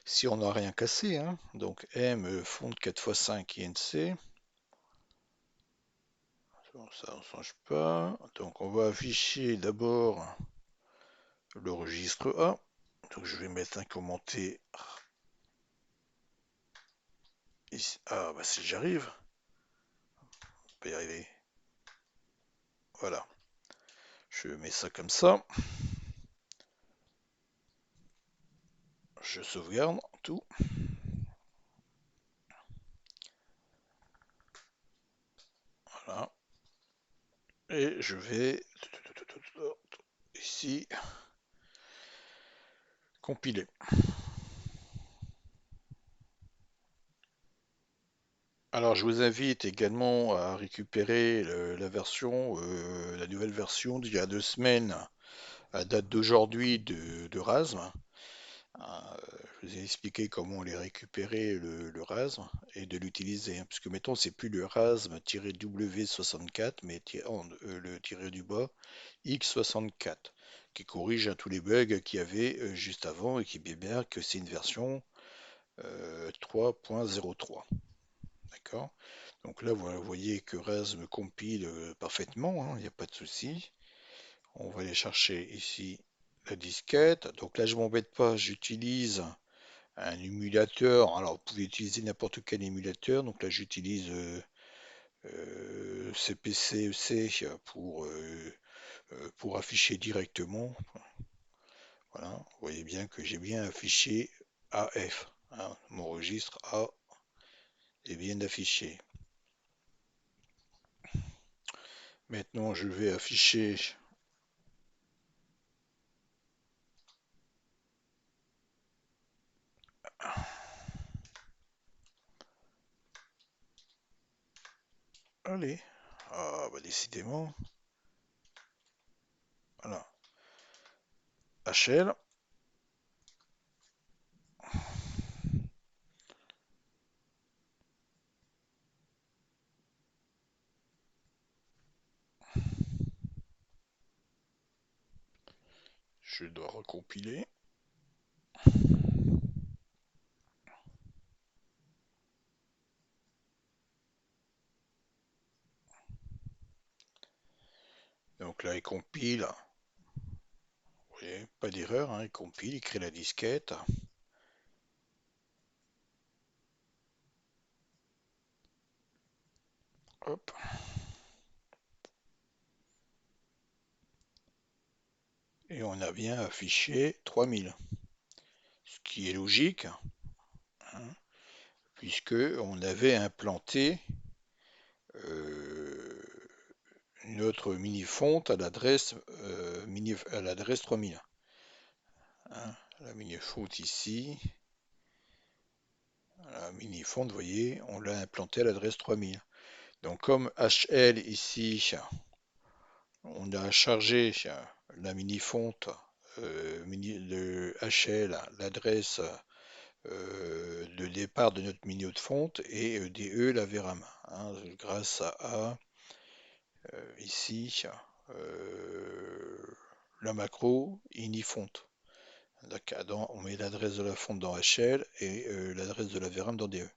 si on n'a rien cassé, hein. Donc M fonte 4x5 INC. Bon, ça, on ne change pas. Donc on va afficher d'abord le registre A. Donc je vais mettre un commentaire ici. Ah, bah si j'arrive, on peut y arriver. Voilà. Je mets ça comme ça. Je sauvegarde tout. Voilà. Et je vais ici compiler. Alors je vous invite également à récupérer la nouvelle version d'il y a 2 semaines, à date d'aujourd'hui de RASM. Je vous ai expliqué comment aller récupérer le RASM et de l'utiliser, hein, puisque mettons c'est plus le RASM-W64, mais le tiré du bas X64, qui corrige, hein, tous les bugs qu'il y avait juste avant et qui est bien que c'est une version 3.03. D'accord? Donc là, vous voyez que RASM compile parfaitement, hein, il n'y a pas de souci. On va aller chercher ici la disquette. Donc là, je m'embête pas, j'utilise un émulateur. Alors, vous pouvez utiliser n'importe quel émulateur. Donc là, j'utilise CPCEC pour afficher directement. Voilà, vous voyez bien que j'ai bien affiché AF, hein. Mon registre A est bien affiché. Maintenant, je vais afficher. Allez. Ah, bah décidément. Voilà. HL. Je dois recompiler. Donc là, il compile. Vous voyez, pas d'erreur, hein, il compile, il crée la disquette. Hop. Et on a bien affiché 3000. Ce qui est logique, hein. puisque on avait implanté euh, notre mini-fonte à l'adresse à l'adresse 3000. Hein. La mini-fonte ici, la mini-fonte, vous voyez, on l'a implantée à l'adresse 3000. Donc comme HL ici, on a chargé la mini-fonte de HL, l'adresse de départ de notre mini de fonte et DE la VRAM, hein, grâce à ici la macro inifonte. On met l'adresse de la fonte dans HL et l'adresse de la VRAM dans DE.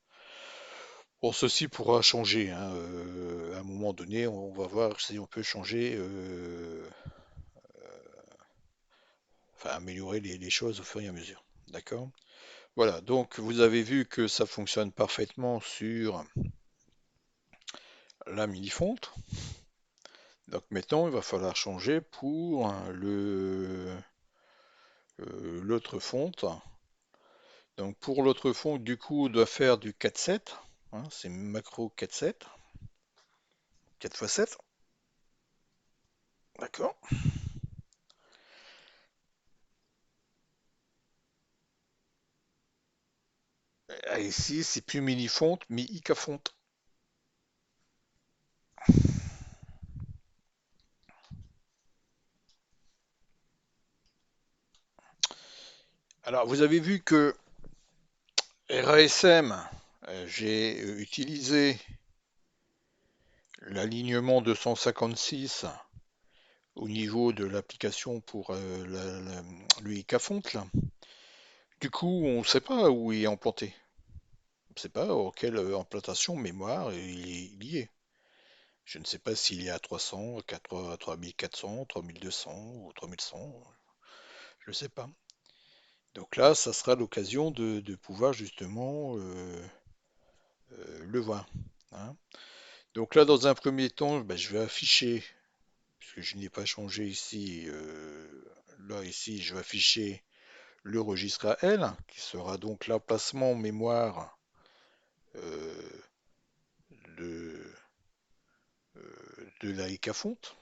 Bon, ceci pourra changer, hein, à un moment donné, on va voir si on peut changer, enfin améliorer les choses au fur et à mesure. D'accord? Voilà, donc vous avez vu que ça fonctionne parfaitement sur la mini-fonte. Donc maintenant, il va falloir changer pour l'autre fonte. Donc pour l'autre fonte, du coup, on doit faire du 4-7. Hein, c'est macro 4-7. 4 x 7. D'accord. Et ici, c'est plus mini-fonte, mais Ica-fonte. Alors, vous avez vu que RASM, j'ai utilisé l'alignement 256 au niveau de l'application pour le Ica-fonte, là. Du coup, on ne sait pas où il est implanté. On ne sait pas quelle implantation mémoire il y est. Je ne sais pas s'il est à 300, 3400, 3200 ou 3100. Je ne sais pas. Donc là, ça sera l'occasion de pouvoir justement le voir. Hein. Donc là, dans un premier temps, ben, je vais afficher, puisque je n'ai pas changé ici, là ici, je vais afficher le registre AL, qui sera donc l'emplacement mémoire euh, de, de la Icafonte.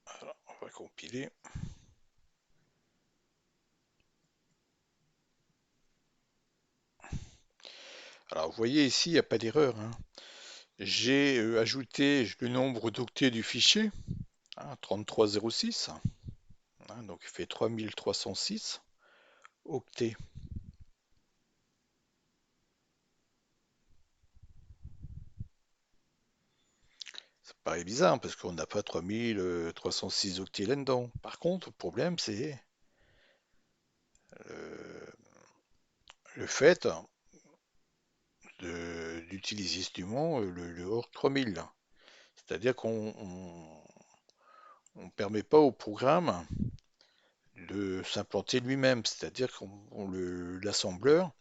Alors, on va compiler. Alors, vous voyez ici, il n'y a pas d'erreur. Hein. J'ai ajouté le nombre d'octets du fichier, hein, 3306, hein, donc il fait 3306 octets. Ça paraît bizarre parce qu'on n'a pas 3306 octets là-dedans. Par contre, le problème, c'est euh, le fait d'utiliser justement le ORG 3000. C'est-à-dire qu'on ne permet pas au programme de s'implanter lui-même. C'est-à-dire qu'on l'assembleur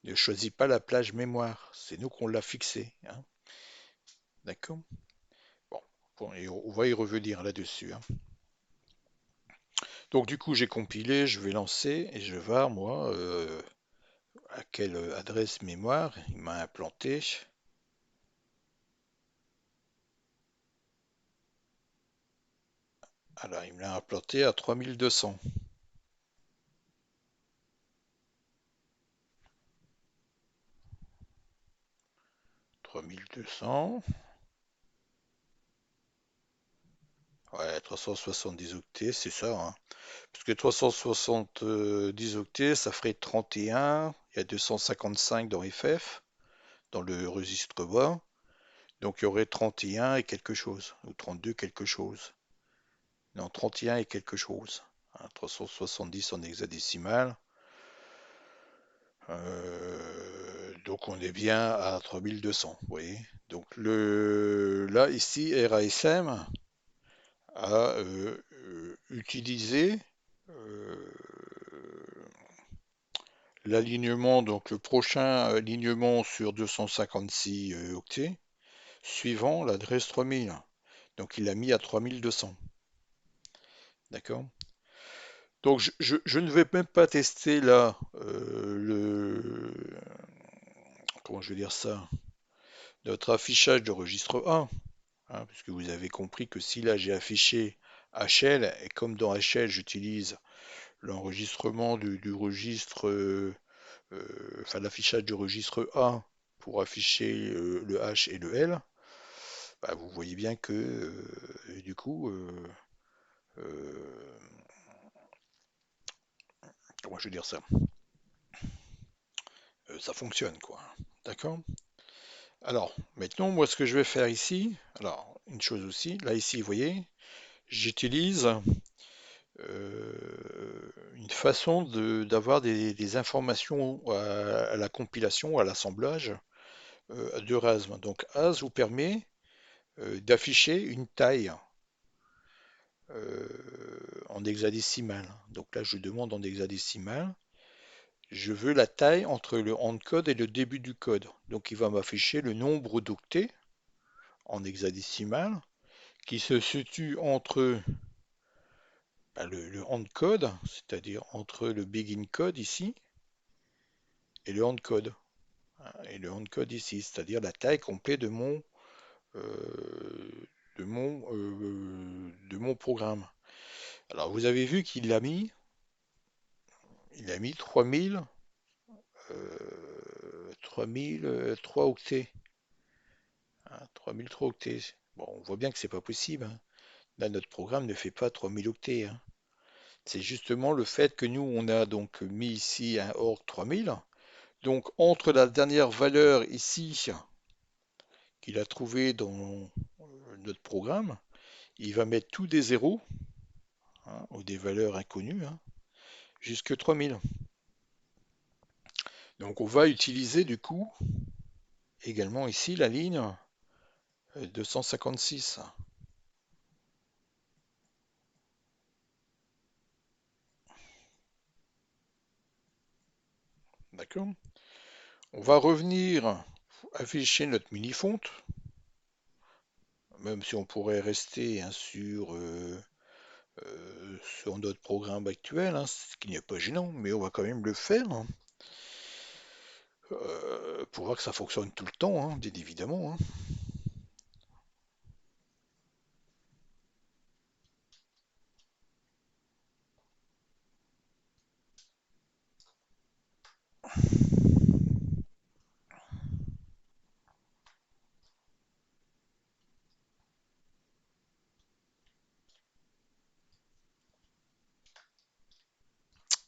ne choisit pas la plage mémoire. C'est nous qu'on l'a fixé. Hein. D'accord? Bon, bon, et on va y revenir là-dessus. Hein. Donc du coup, j'ai compilé, je vais lancer et je vais voir, moi, à quelle adresse mémoire il m'a implanté. Alors, il me l'a implanté à 3200. 3200. Ouais, 370 octets, c'est ça. Hein. Parce que 370 octets, ça ferait 31. Il y a 255 dans FF, dans le registre bas. Donc il y aurait 31 et quelque chose, ou 32 quelque chose. Non, 31 et quelque chose. Hein, 370 en hexadécimal. Donc on est bien à 3200, vous voyez. Donc là, ici, RASM a utilisé euh, l'alignement, donc le prochain alignement sur 256 octets, suivant l'adresse 3000. Donc il l'a mis à 3200. D'accord? Donc je ne vais même pas tester là comment je vais dire ça, notre affichage de registre 1, hein, puisque vous avez compris que si là j'ai affiché HL, et comme dans HL j'utilise l'enregistrement du registre, enfin l'affichage du registre A pour afficher le H et le L, bah, vous voyez bien que du coup, euh, comment je vais dire ça, ça fonctionne quoi. D'accord? Alors, maintenant, moi, ce que je vais faire ici, alors, une chose aussi, là, ici, vous voyez, j'utilise une façon d'avoir des informations à la compilation, à l'assemblage de RASM. Donc, AS vous permet d'afficher une taille en hexadécimal. Donc là, je demande en hexadécimal. Je veux la taille entre le endcode et le début du code. Donc, il va m'afficher le nombre d'octets en hexadécimal qui se situe entre bah, le endcode, c'est-à-dire entre le begin code ici et le endcode, hein, et le endcode ici, c'est-à-dire la taille complète euh, de mon programme. Alors vous avez vu il a mis 3003 octets, hein, 3003 octets. Bon, on voit bien que c'est pas possible, hein. Là, notre programme ne fait pas 3000 octets, hein. C'est justement le fait que nous, on a donc mis ici un org 3000. Donc, entre la dernière valeur ici qu'il a trouvée dans notre programme, il va mettre tous des zéros, hein, ou des valeurs inconnues, hein, jusque 3000. Donc, on va utiliser du coup également ici la ligne 256. D'accord? On va revenir afficher notre mini-fonte, même si on pourrait rester hein, sur notre programme actuel, hein, ce qui n'est pas gênant, mais on va quand même le faire, hein, pour voir que ça fonctionne tout le temps, hein, bien évidemment, hein.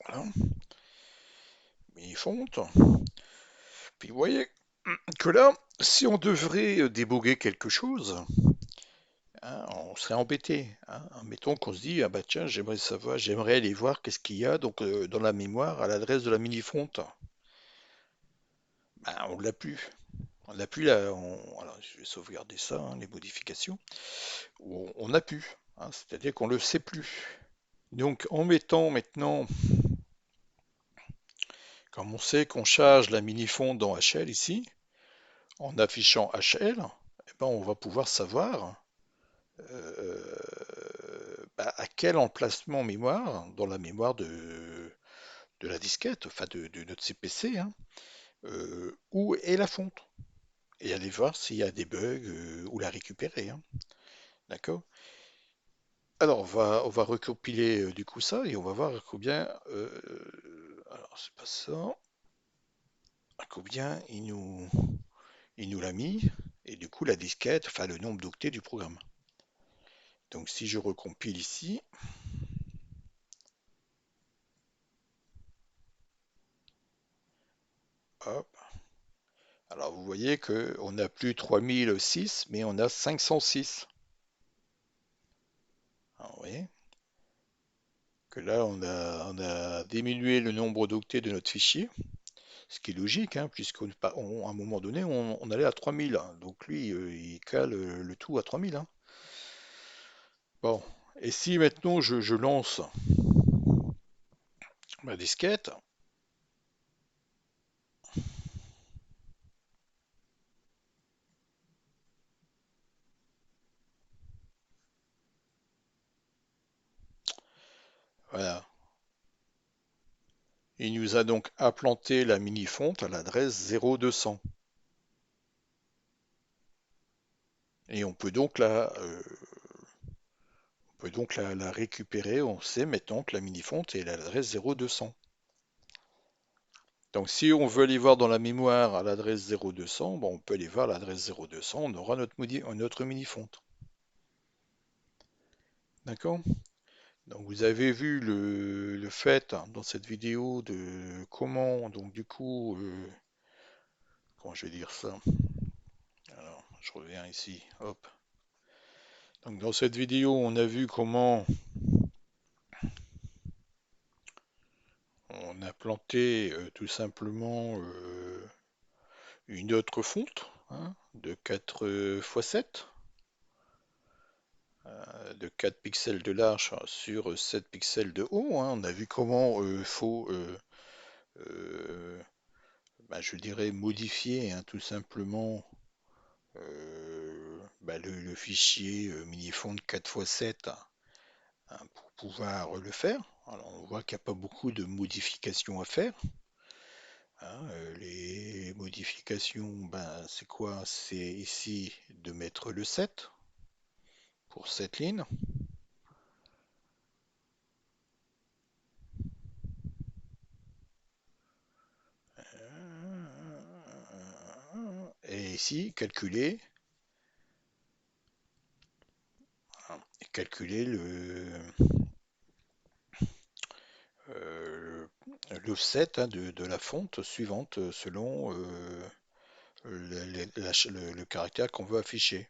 Voilà, mini-fonte. Puis vous voyez que là, si on devrait déboguer quelque chose, hein, on serait embêté, hein. Admettons qu'on se dit, ah bah tiens, j'aimerais savoir, j'aimerais aller voir qu'est-ce qu'il y a donc dans la mémoire à l'adresse de la mini-fonte. Ben, on l'a plus. On n'a plus là. Alors, je vais sauvegarder ça, hein, les modifications. On n'a plus, hein, c'est-à-dire qu'on ne le sait plus. Donc en mettant maintenant, comme on sait qu'on charge la mini-fonte dans HL ici, en affichant HL, eh ben, on va pouvoir savoir bah, à quel emplacement mémoire, dans la mémoire de la disquette, enfin de notre CPC, hein, où est la fonte. Et aller voir s'il y a des bugs ou la récupérer, hein. D'accord? Alors on va recompiler du coup ça et on va voir combien. Alors c'est pas ça. À combien il nous l'a mis. Et du coup la disquette, enfin le nombre d'octets du programme. Donc si je recompile ici, hop, alors vous voyez qu'on n'a plus 3006, mais on a 506. Alors, vous voyez que là on a diminué le nombre d'octets de notre fichier, ce qui est logique, hein, puisqu'à un moment donné on allait à 3000. Donc lui il cale le tout à 3000, hein. Bon, et si maintenant je lance ma disquette, Voilà. Il nous a donc implanté la mini-fonte à l'adresse 0200. Et on peut donc la récupérer. On sait maintenant que la mini-fonte est à l'adresse 0200. Donc si on veut aller voir dans la mémoire à l'adresse 0200, bon, on peut aller voir l'adresse 0200, on aura notre mini-fonte. D'accord? Donc vous avez vu le fait hein, dans cette vidéo de comment, donc du coup, comment je vais dire ça? Alors, je reviens ici, hop. Donc dans cette vidéo, on a vu comment on a planté tout simplement une autre fonte hein, de 4 x 7, de 4 pixels de large sur 7 pixels de haut, hein. On a vu comment faut, euh, je dirais, modifier hein, tout simplement le fichier minifont 4x7 hein, pour pouvoir le faire. Alors, on voit qu'il n'y a pas beaucoup de modifications à faire, hein. Les modifications, c'est quoi? C'est ici de mettre le 7 pour cette ligne. Et ici, calculer euh, l'offset hein, de la fonte suivante selon le caractère qu'on veut afficher.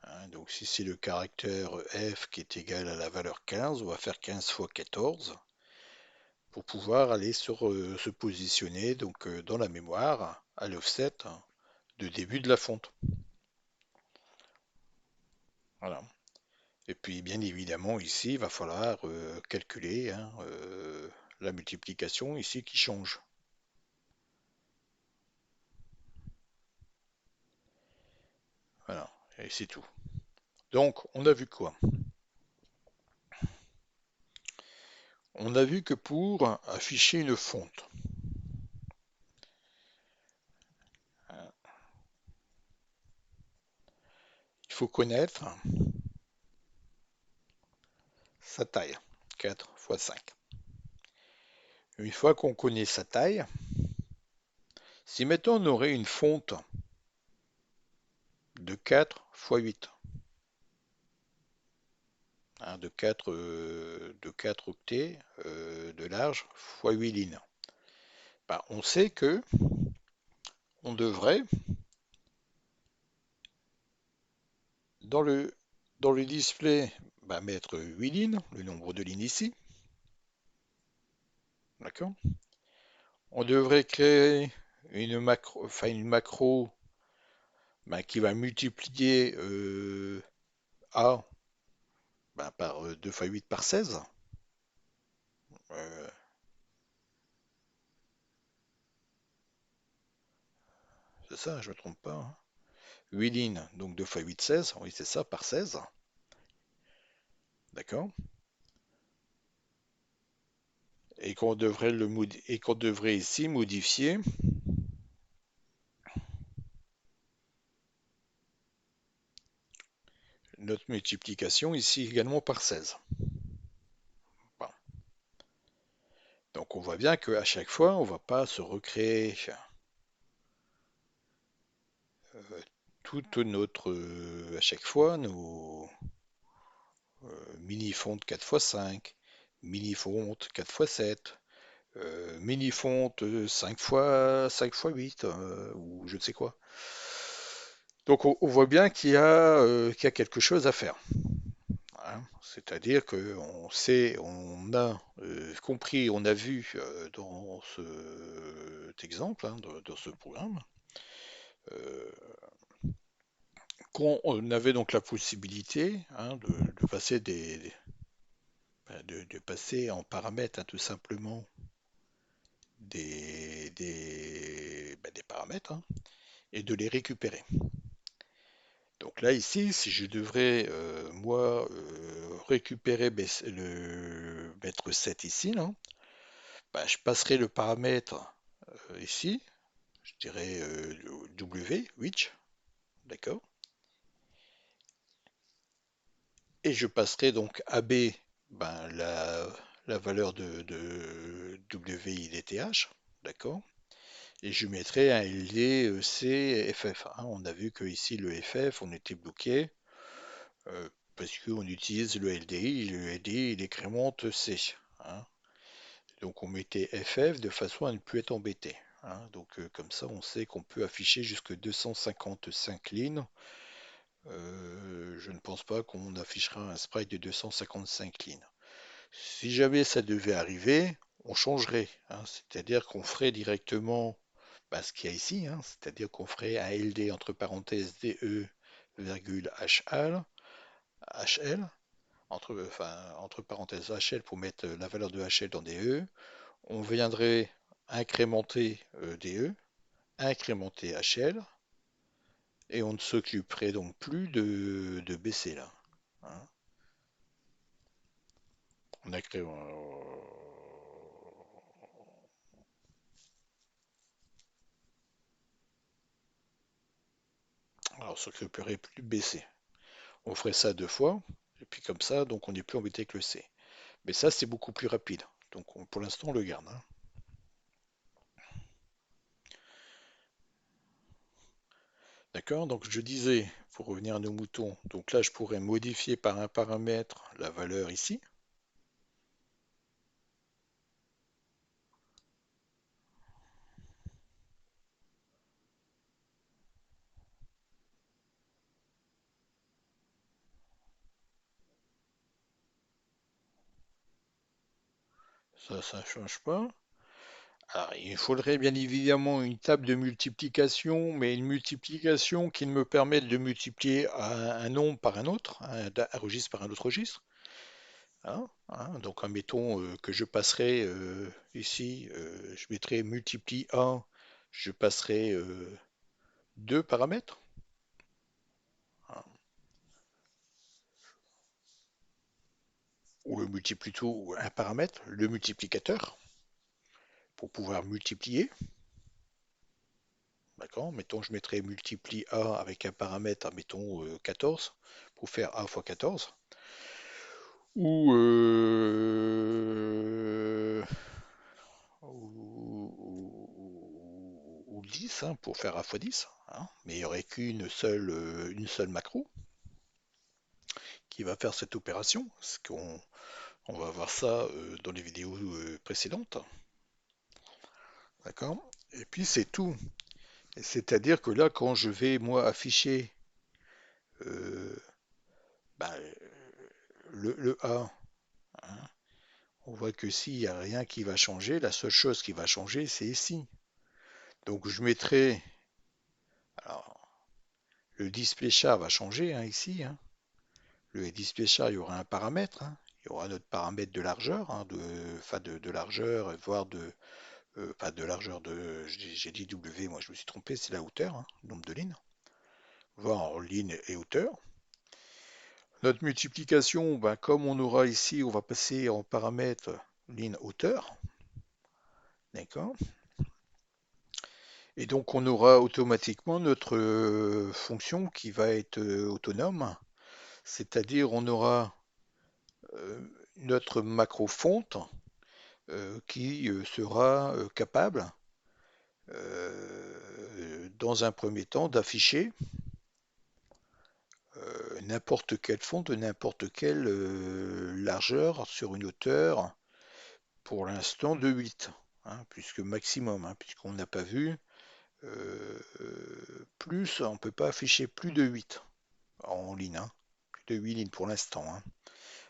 Hein, donc si c'est le caractère F qui est égal à la valeur 15, on va faire 15 fois 14 pour pouvoir aller se positionner donc, dans la mémoire à l'offset hein, de début de la fonte. Voilà. Et puis bien évidemment ici, il va falloir calculer hein, la multiplication ici qui change. Voilà, et c'est tout. Donc on a vu quoi? On a vu que pour afficher une fonte, il faut connaître sa taille, 4 fois 5. Une fois qu'on connaît sa taille, si mettons on aurait une fonte de 4 fois 8, hein, de 4 octets de large fois 8 lignes, on sait que on devrait, dans le display, mettre 8 lignes, le nombre de lignes ici, d'accord? On devrait créer une macro qui va multiplier A par 2 fois 8 par 16. Euh, c'est ça, je ne me trompe pas, hein. 8 lignes, donc 2 fois 8, 16. Oui, c'est ça, par 16. D'accord? Et qu'on devrait ici modifier notre multiplication ici également par 16. Bon. Donc on voit bien qu'à chaque fois, on ne va pas se recréer toute notre, à chaque fois, nos mini-fontes 4x5, mini-fontes 4x7, mini-fontes 5x 8, ou je ne sais quoi. Donc on voit bien qu'il y a quelque chose à faire, hein. C'est-à-dire qu'on sait, on a compris, on a vu dans cet exemple, hein, dans ce programme, euh, qu'on avait donc la possibilité hein, de passer de passer en paramètres hein, tout simplement des paramètres hein, et de les récupérer. Donc là, ici, si je devrais, moi, récupérer mètre 7 ici, là, bah, je passerai le paramètre ici, je dirais W, which, d'accord? Et je passerai donc AB, ben, la valeur de WIDTH, d'accord? Et je mettrai un LD C FF, hein. On a vu que ici le FF, on était bloqué parce qu'on utilise le LDI, le LDI il incrémente C, hein. Donc on mettait FF de façon à ne plus être embêté, hein. Donc comme ça on sait qu'on peut afficher jusque 255 lignes. Je ne pense pas qu'on affichera un sprite de 255 lignes. Si jamais ça devait arriver, on changerait, hein. C'est-à-dire qu'on ferait directement bah, ce qu'il y a ici, hein. C'est-à-dire qu'on ferait un LD entre parenthèses DE, virgule HL, entre parenthèses HL pour mettre la valeur de HL dans DE. On viendrait incrémenter DE, incrémenter HL, et on ne s'occuperait donc plus de baisser là, hein. On a créé, alors on s'occuperait plus de baisser. On ferait ça deux fois, et puis comme ça, donc on n'est plus embêté avec le C. Mais ça, c'est beaucoup plus rapide. Donc pour l'instant, on le garde, hein. D'accord? Donc je disais, pour revenir à nos moutons, donc là, je pourrais modifier par un paramètre la valeur ici. Ça ne change pas. Alors, il faudrait bien évidemment une table de multiplication, mais une multiplication qui me permette de multiplier un nombre par un autre, un registre par un autre registre, hein. Donc, admettons que je passerai ici, je mettrai multiplie 1, je passerai deux paramètres, hein, ou le multiplie tout, ou un paramètre, le multiplicateur, pour pouvoir multiplier. D'accord? Mettons, je mettrai multiplie A avec un paramètre, mettons 14, pour faire A fois 14. Ou, ou 10, hein, pour faire A fois 10, hein. Mais il n'y aurait une seule macro qui va faire cette opération. Parce qu'on va voir ça dans les vidéos précédentes. D'accord? Et puis c'est tout. C'est-à-dire que là, quand je vais moi afficher euh, bah, le A, hein, on voit que s'il n'y a rien qui va changer, la seule chose qui va changer, c'est ici. Donc je mettrai, alors le display char va changer, hein, ici, hein. Le display char, il y aura un paramètre, hein. Il y aura notre paramètre de largeur, hein, de largeur, voire pas de largeur j'ai dit W, moi je me suis trompé, c'est la hauteur, hein, nombre de lignes, voire en ligne et hauteur. Notre multiplication, ben, comme on aura ici, on va passer en paramètre ligne hauteur, d'accord? Et donc on aura automatiquement notre fonction qui va être autonome, c'est-à-dire on aura euh, notre macro fonte qui sera capable dans un premier temps d'afficher n'importe quelle fonte de n'importe quelle largeur sur une hauteur pour l'instant de 8, hein, puisque maximum, hein, puisqu'on n'a pas vu plus, on ne peut pas afficher plus de 8 en ligne, hein, plus de 8 lignes pour l'instant, hein.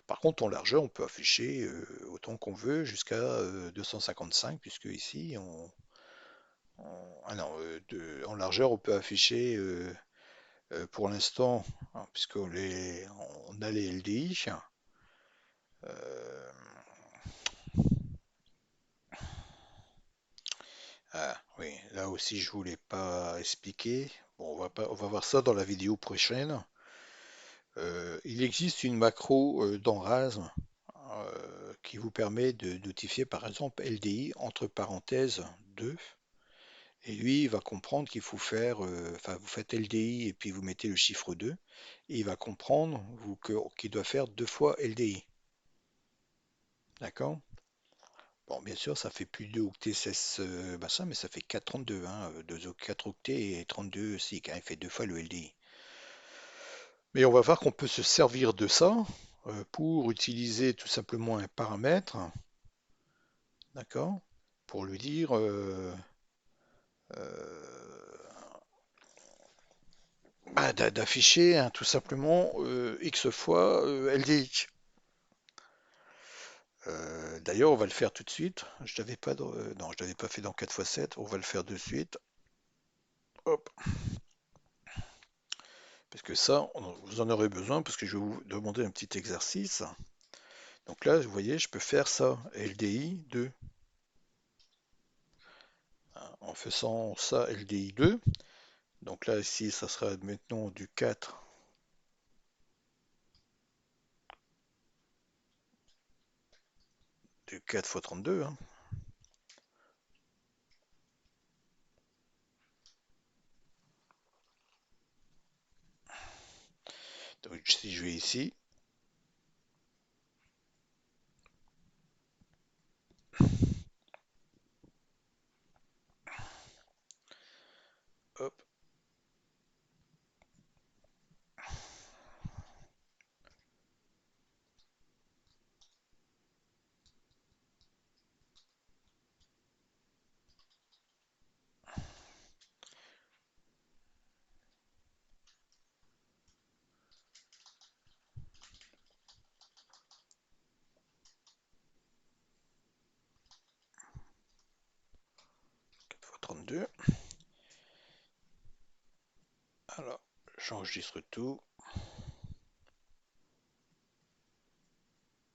Par contre, en largeur, on peut afficher autant qu'on veut jusqu'à 255, puisque ici, ah non, en largeur, on peut afficher pour l'instant, hein, on a les LDI, euh, ah, oui, là aussi, je voulais pas expliquer. Bon, on va voir ça dans la vidéo prochaine. Il existe une macro dans RAS qui vous permet de notifier par exemple LDI entre parenthèses 2. Et lui, il va comprendre qu'il faut faire, enfin, vous faites LDI et puis vous mettez le chiffre 2. Et il va comprendre qu'il doit faire deux fois LDI. D'accord? Bon, bien sûr, ça fait plus de 2 octets 16 machin, mais ça fait 432, hein, 4 octets et 32 aussi, quand il fait deux fois le LDI. Mais on va voir qu'on peut se servir de ça pour utiliser tout simplement un paramètre, d'accord, pour lui dire d'afficher hein, tout simplement X fois LDI. D'ailleurs, on va le faire tout de suite. Je l'avais pas, non, je l'avais pas fait dans 4 fois 7. On va le faire de suite. Hop. Parce que ça, vous en aurez besoin parce que je vais vous demander un petit exercice. Donc là, vous voyez, je peux faire ça. LDI 2. En faisant ça, LDI 2. Donc là, ici, ça sera maintenant du 4 fois 32. Hein. Donc si je vais ici, hop, 4 fois 32. Alors, j'enregistre tout.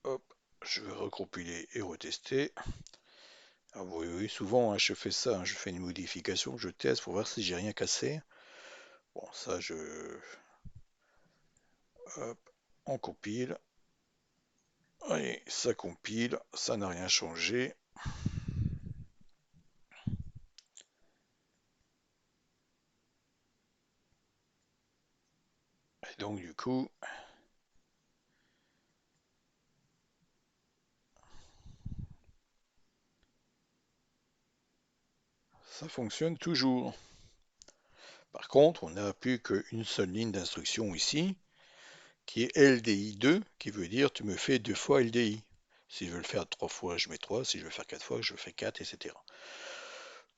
Hop, je vais recompiler et retester. Ah oui, oui, souvent hein, je fais ça, hein, je fais une modification, je teste pour voir si j'ai rien cassé. Bon, ça hop, on compile. Allez, ça compile, ça n'a rien changé. Et donc du coup, ça fonctionne toujours. Par contre, on n'a plus qu'une seule ligne d'instruction ici, qui est LDI2, qui veut dire tu me fais deux fois LDI. Si je veux le faire trois fois, je mets 3. Si je veux faire quatre fois, je fais 4, etc.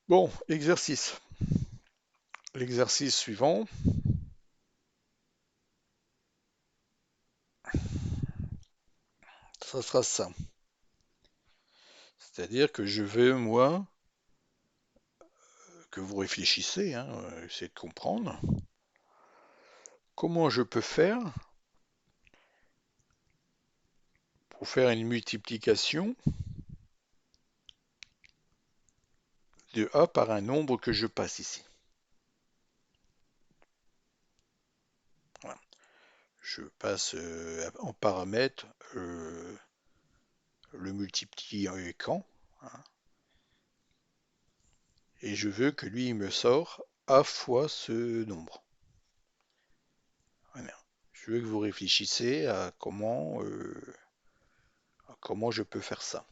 Bon, exercice. L'exercice suivant, ça sera ça. C'est-à-dire que je veux, moi, que vous réfléchissez, hein, essayez de comprendre comment je peux faire pour faire une multiplication de A par un nombre que je passe ici. Voilà. Je passe en paramètre le multiplicand, hein, et je veux que lui il me sort A fois ce nombre. Voilà. Je veux que vous réfléchissez à comment je peux faire ça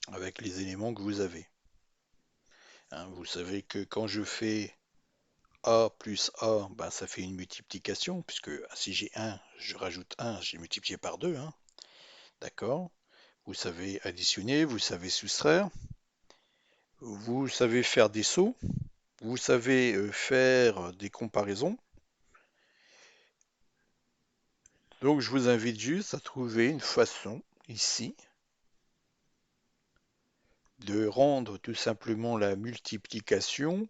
avec les éléments que vous avez. Hein, vous savez que quand je fais A plus A, ben, ça fait une multiplication, puisque si j'ai 1, je rajoute 1, j'ai multiplié par 2. Hein, d'accord? Vous savez additionner, vous savez soustraire, vous savez faire des sauts, vous savez faire des comparaisons. Donc je vous invite juste à trouver une façon ici de rendre tout simplement la multiplication,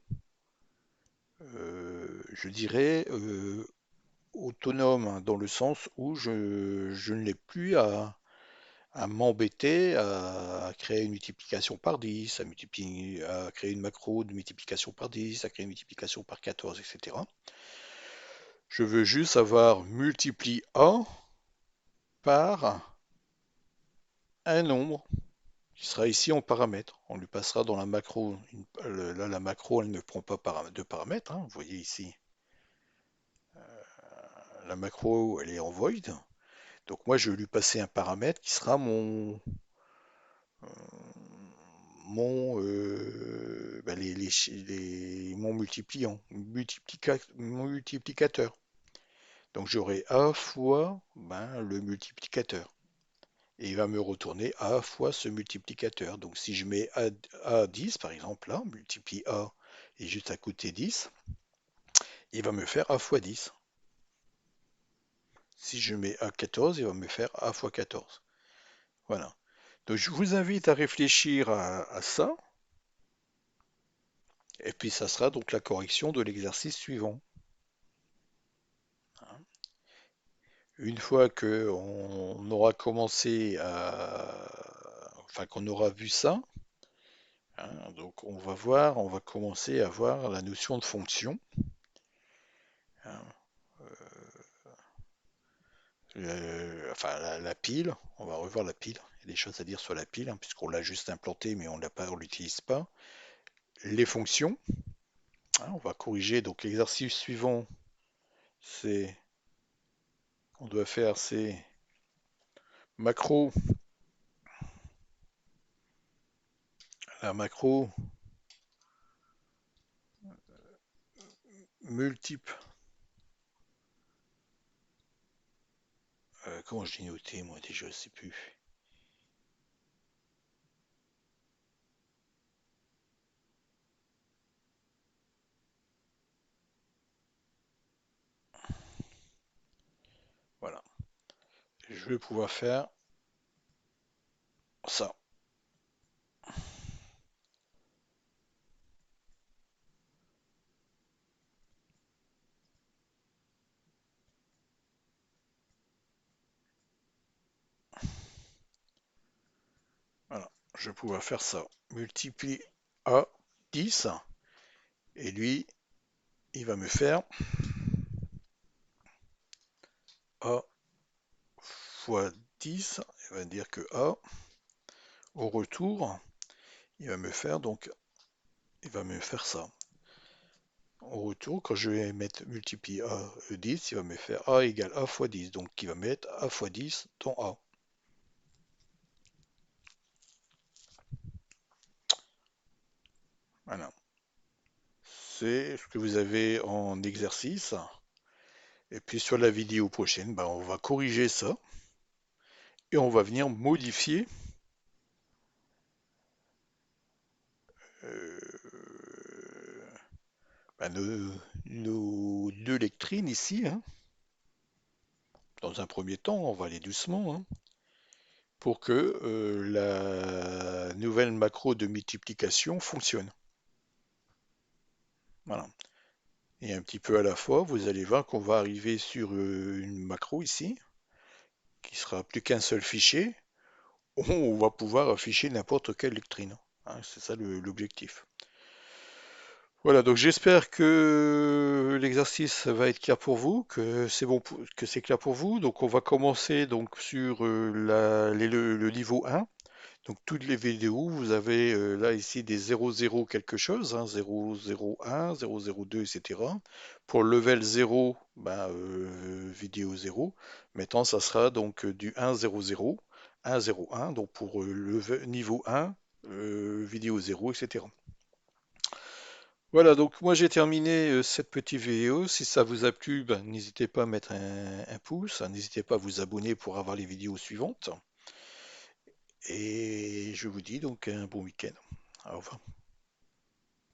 je dirais, autonome, hein, dans le sens où je ne l'ai plus à m'embêter à créer une multiplication par 10, à créer une macro de multiplication par 10, à créer une multiplication par 14, etc. Je veux juste avoir multiplie A par un nombre qui sera ici en paramètre. On lui passera dans la macro. Là, la macro, elle ne prend pas de paramètres, hein. Vous voyez ici, la macro, elle est en void. Donc moi, je vais lui passer un paramètre qui sera mon multipliant, mon multiplicateur. Donc j'aurai A fois le multiplicateur. Et il va me retourner A fois ce multiplicateur. Donc si je mets A 10, par exemple, là, multiplie A et juste à côté 10, il va me faire A fois 10. Si je mets A 14, il va me faire A fois 14. Voilà. Donc je vous invite à réfléchir à ça, et puis ça sera donc la correction de l'exercice suivant. Une fois qu'on aura commencé enfin qu'on aura vu ça, hein, donc on va commencer à voir la notion de fonction, hein, enfin la pile, on va revoir la pile. Il y a des choses à dire sur la pile, hein, puisqu'on l'a juste implantée, mais on l'utilise pas. Les fonctions, hein, on va corriger. Donc l'exercice suivant, c'est qu'on doit faire, c'est macro, la macro multiple. Comment je l'ai noté, moi déjà, je sais plus. Voilà. Je vais pouvoir faire ça. Voilà. Je vais pouvoir faire ça. Multiplie A 10. Et lui, il va me faire A fois 10. Il va dire que A, au retour, il va me faire donc, il va me faire ça. Au retour, quand je vais mettre multiplie A 10, il va me faire A égale A fois 10. Donc il va mettre A fois 10 dans A. Voilà. C'est ce que vous avez en exercice. Et puis sur la vidéo prochaine, on va corriger ça et on va venir modifier euh, nos deux lectrines ici, hein. Dans un premier temps, on va aller doucement, hein, pour que la nouvelle macro de multiplication fonctionne. Voilà. Et un petit peu à la fois, vous allez voir qu'on va arriver sur une macro ici, qui sera plus qu'un seul fichier, où on va pouvoir afficher n'importe quelle lectrine, hein. C'est ça l'objectif. Voilà, donc j'espère que l'exercice va être clair pour vous, que c'est bon, que c'est clair pour vous. Donc on va commencer donc sur le niveau 1. Donc toutes les vidéos, vous avez là ici des 00 quelque chose, hein, 001, 002, etc. Pour le level 0, vidéo 0. Maintenant, ça sera donc du 100, 101, donc pour le niveau 1, vidéo 0, etc. Voilà, donc moi j'ai terminé cette petite vidéo. Si ça vous a plu, n'hésitez pas à mettre un pouce, hein, n'hésitez pas à vous abonner pour avoir les vidéos suivantes. Et je vous dis donc un bon week-end. Au revoir.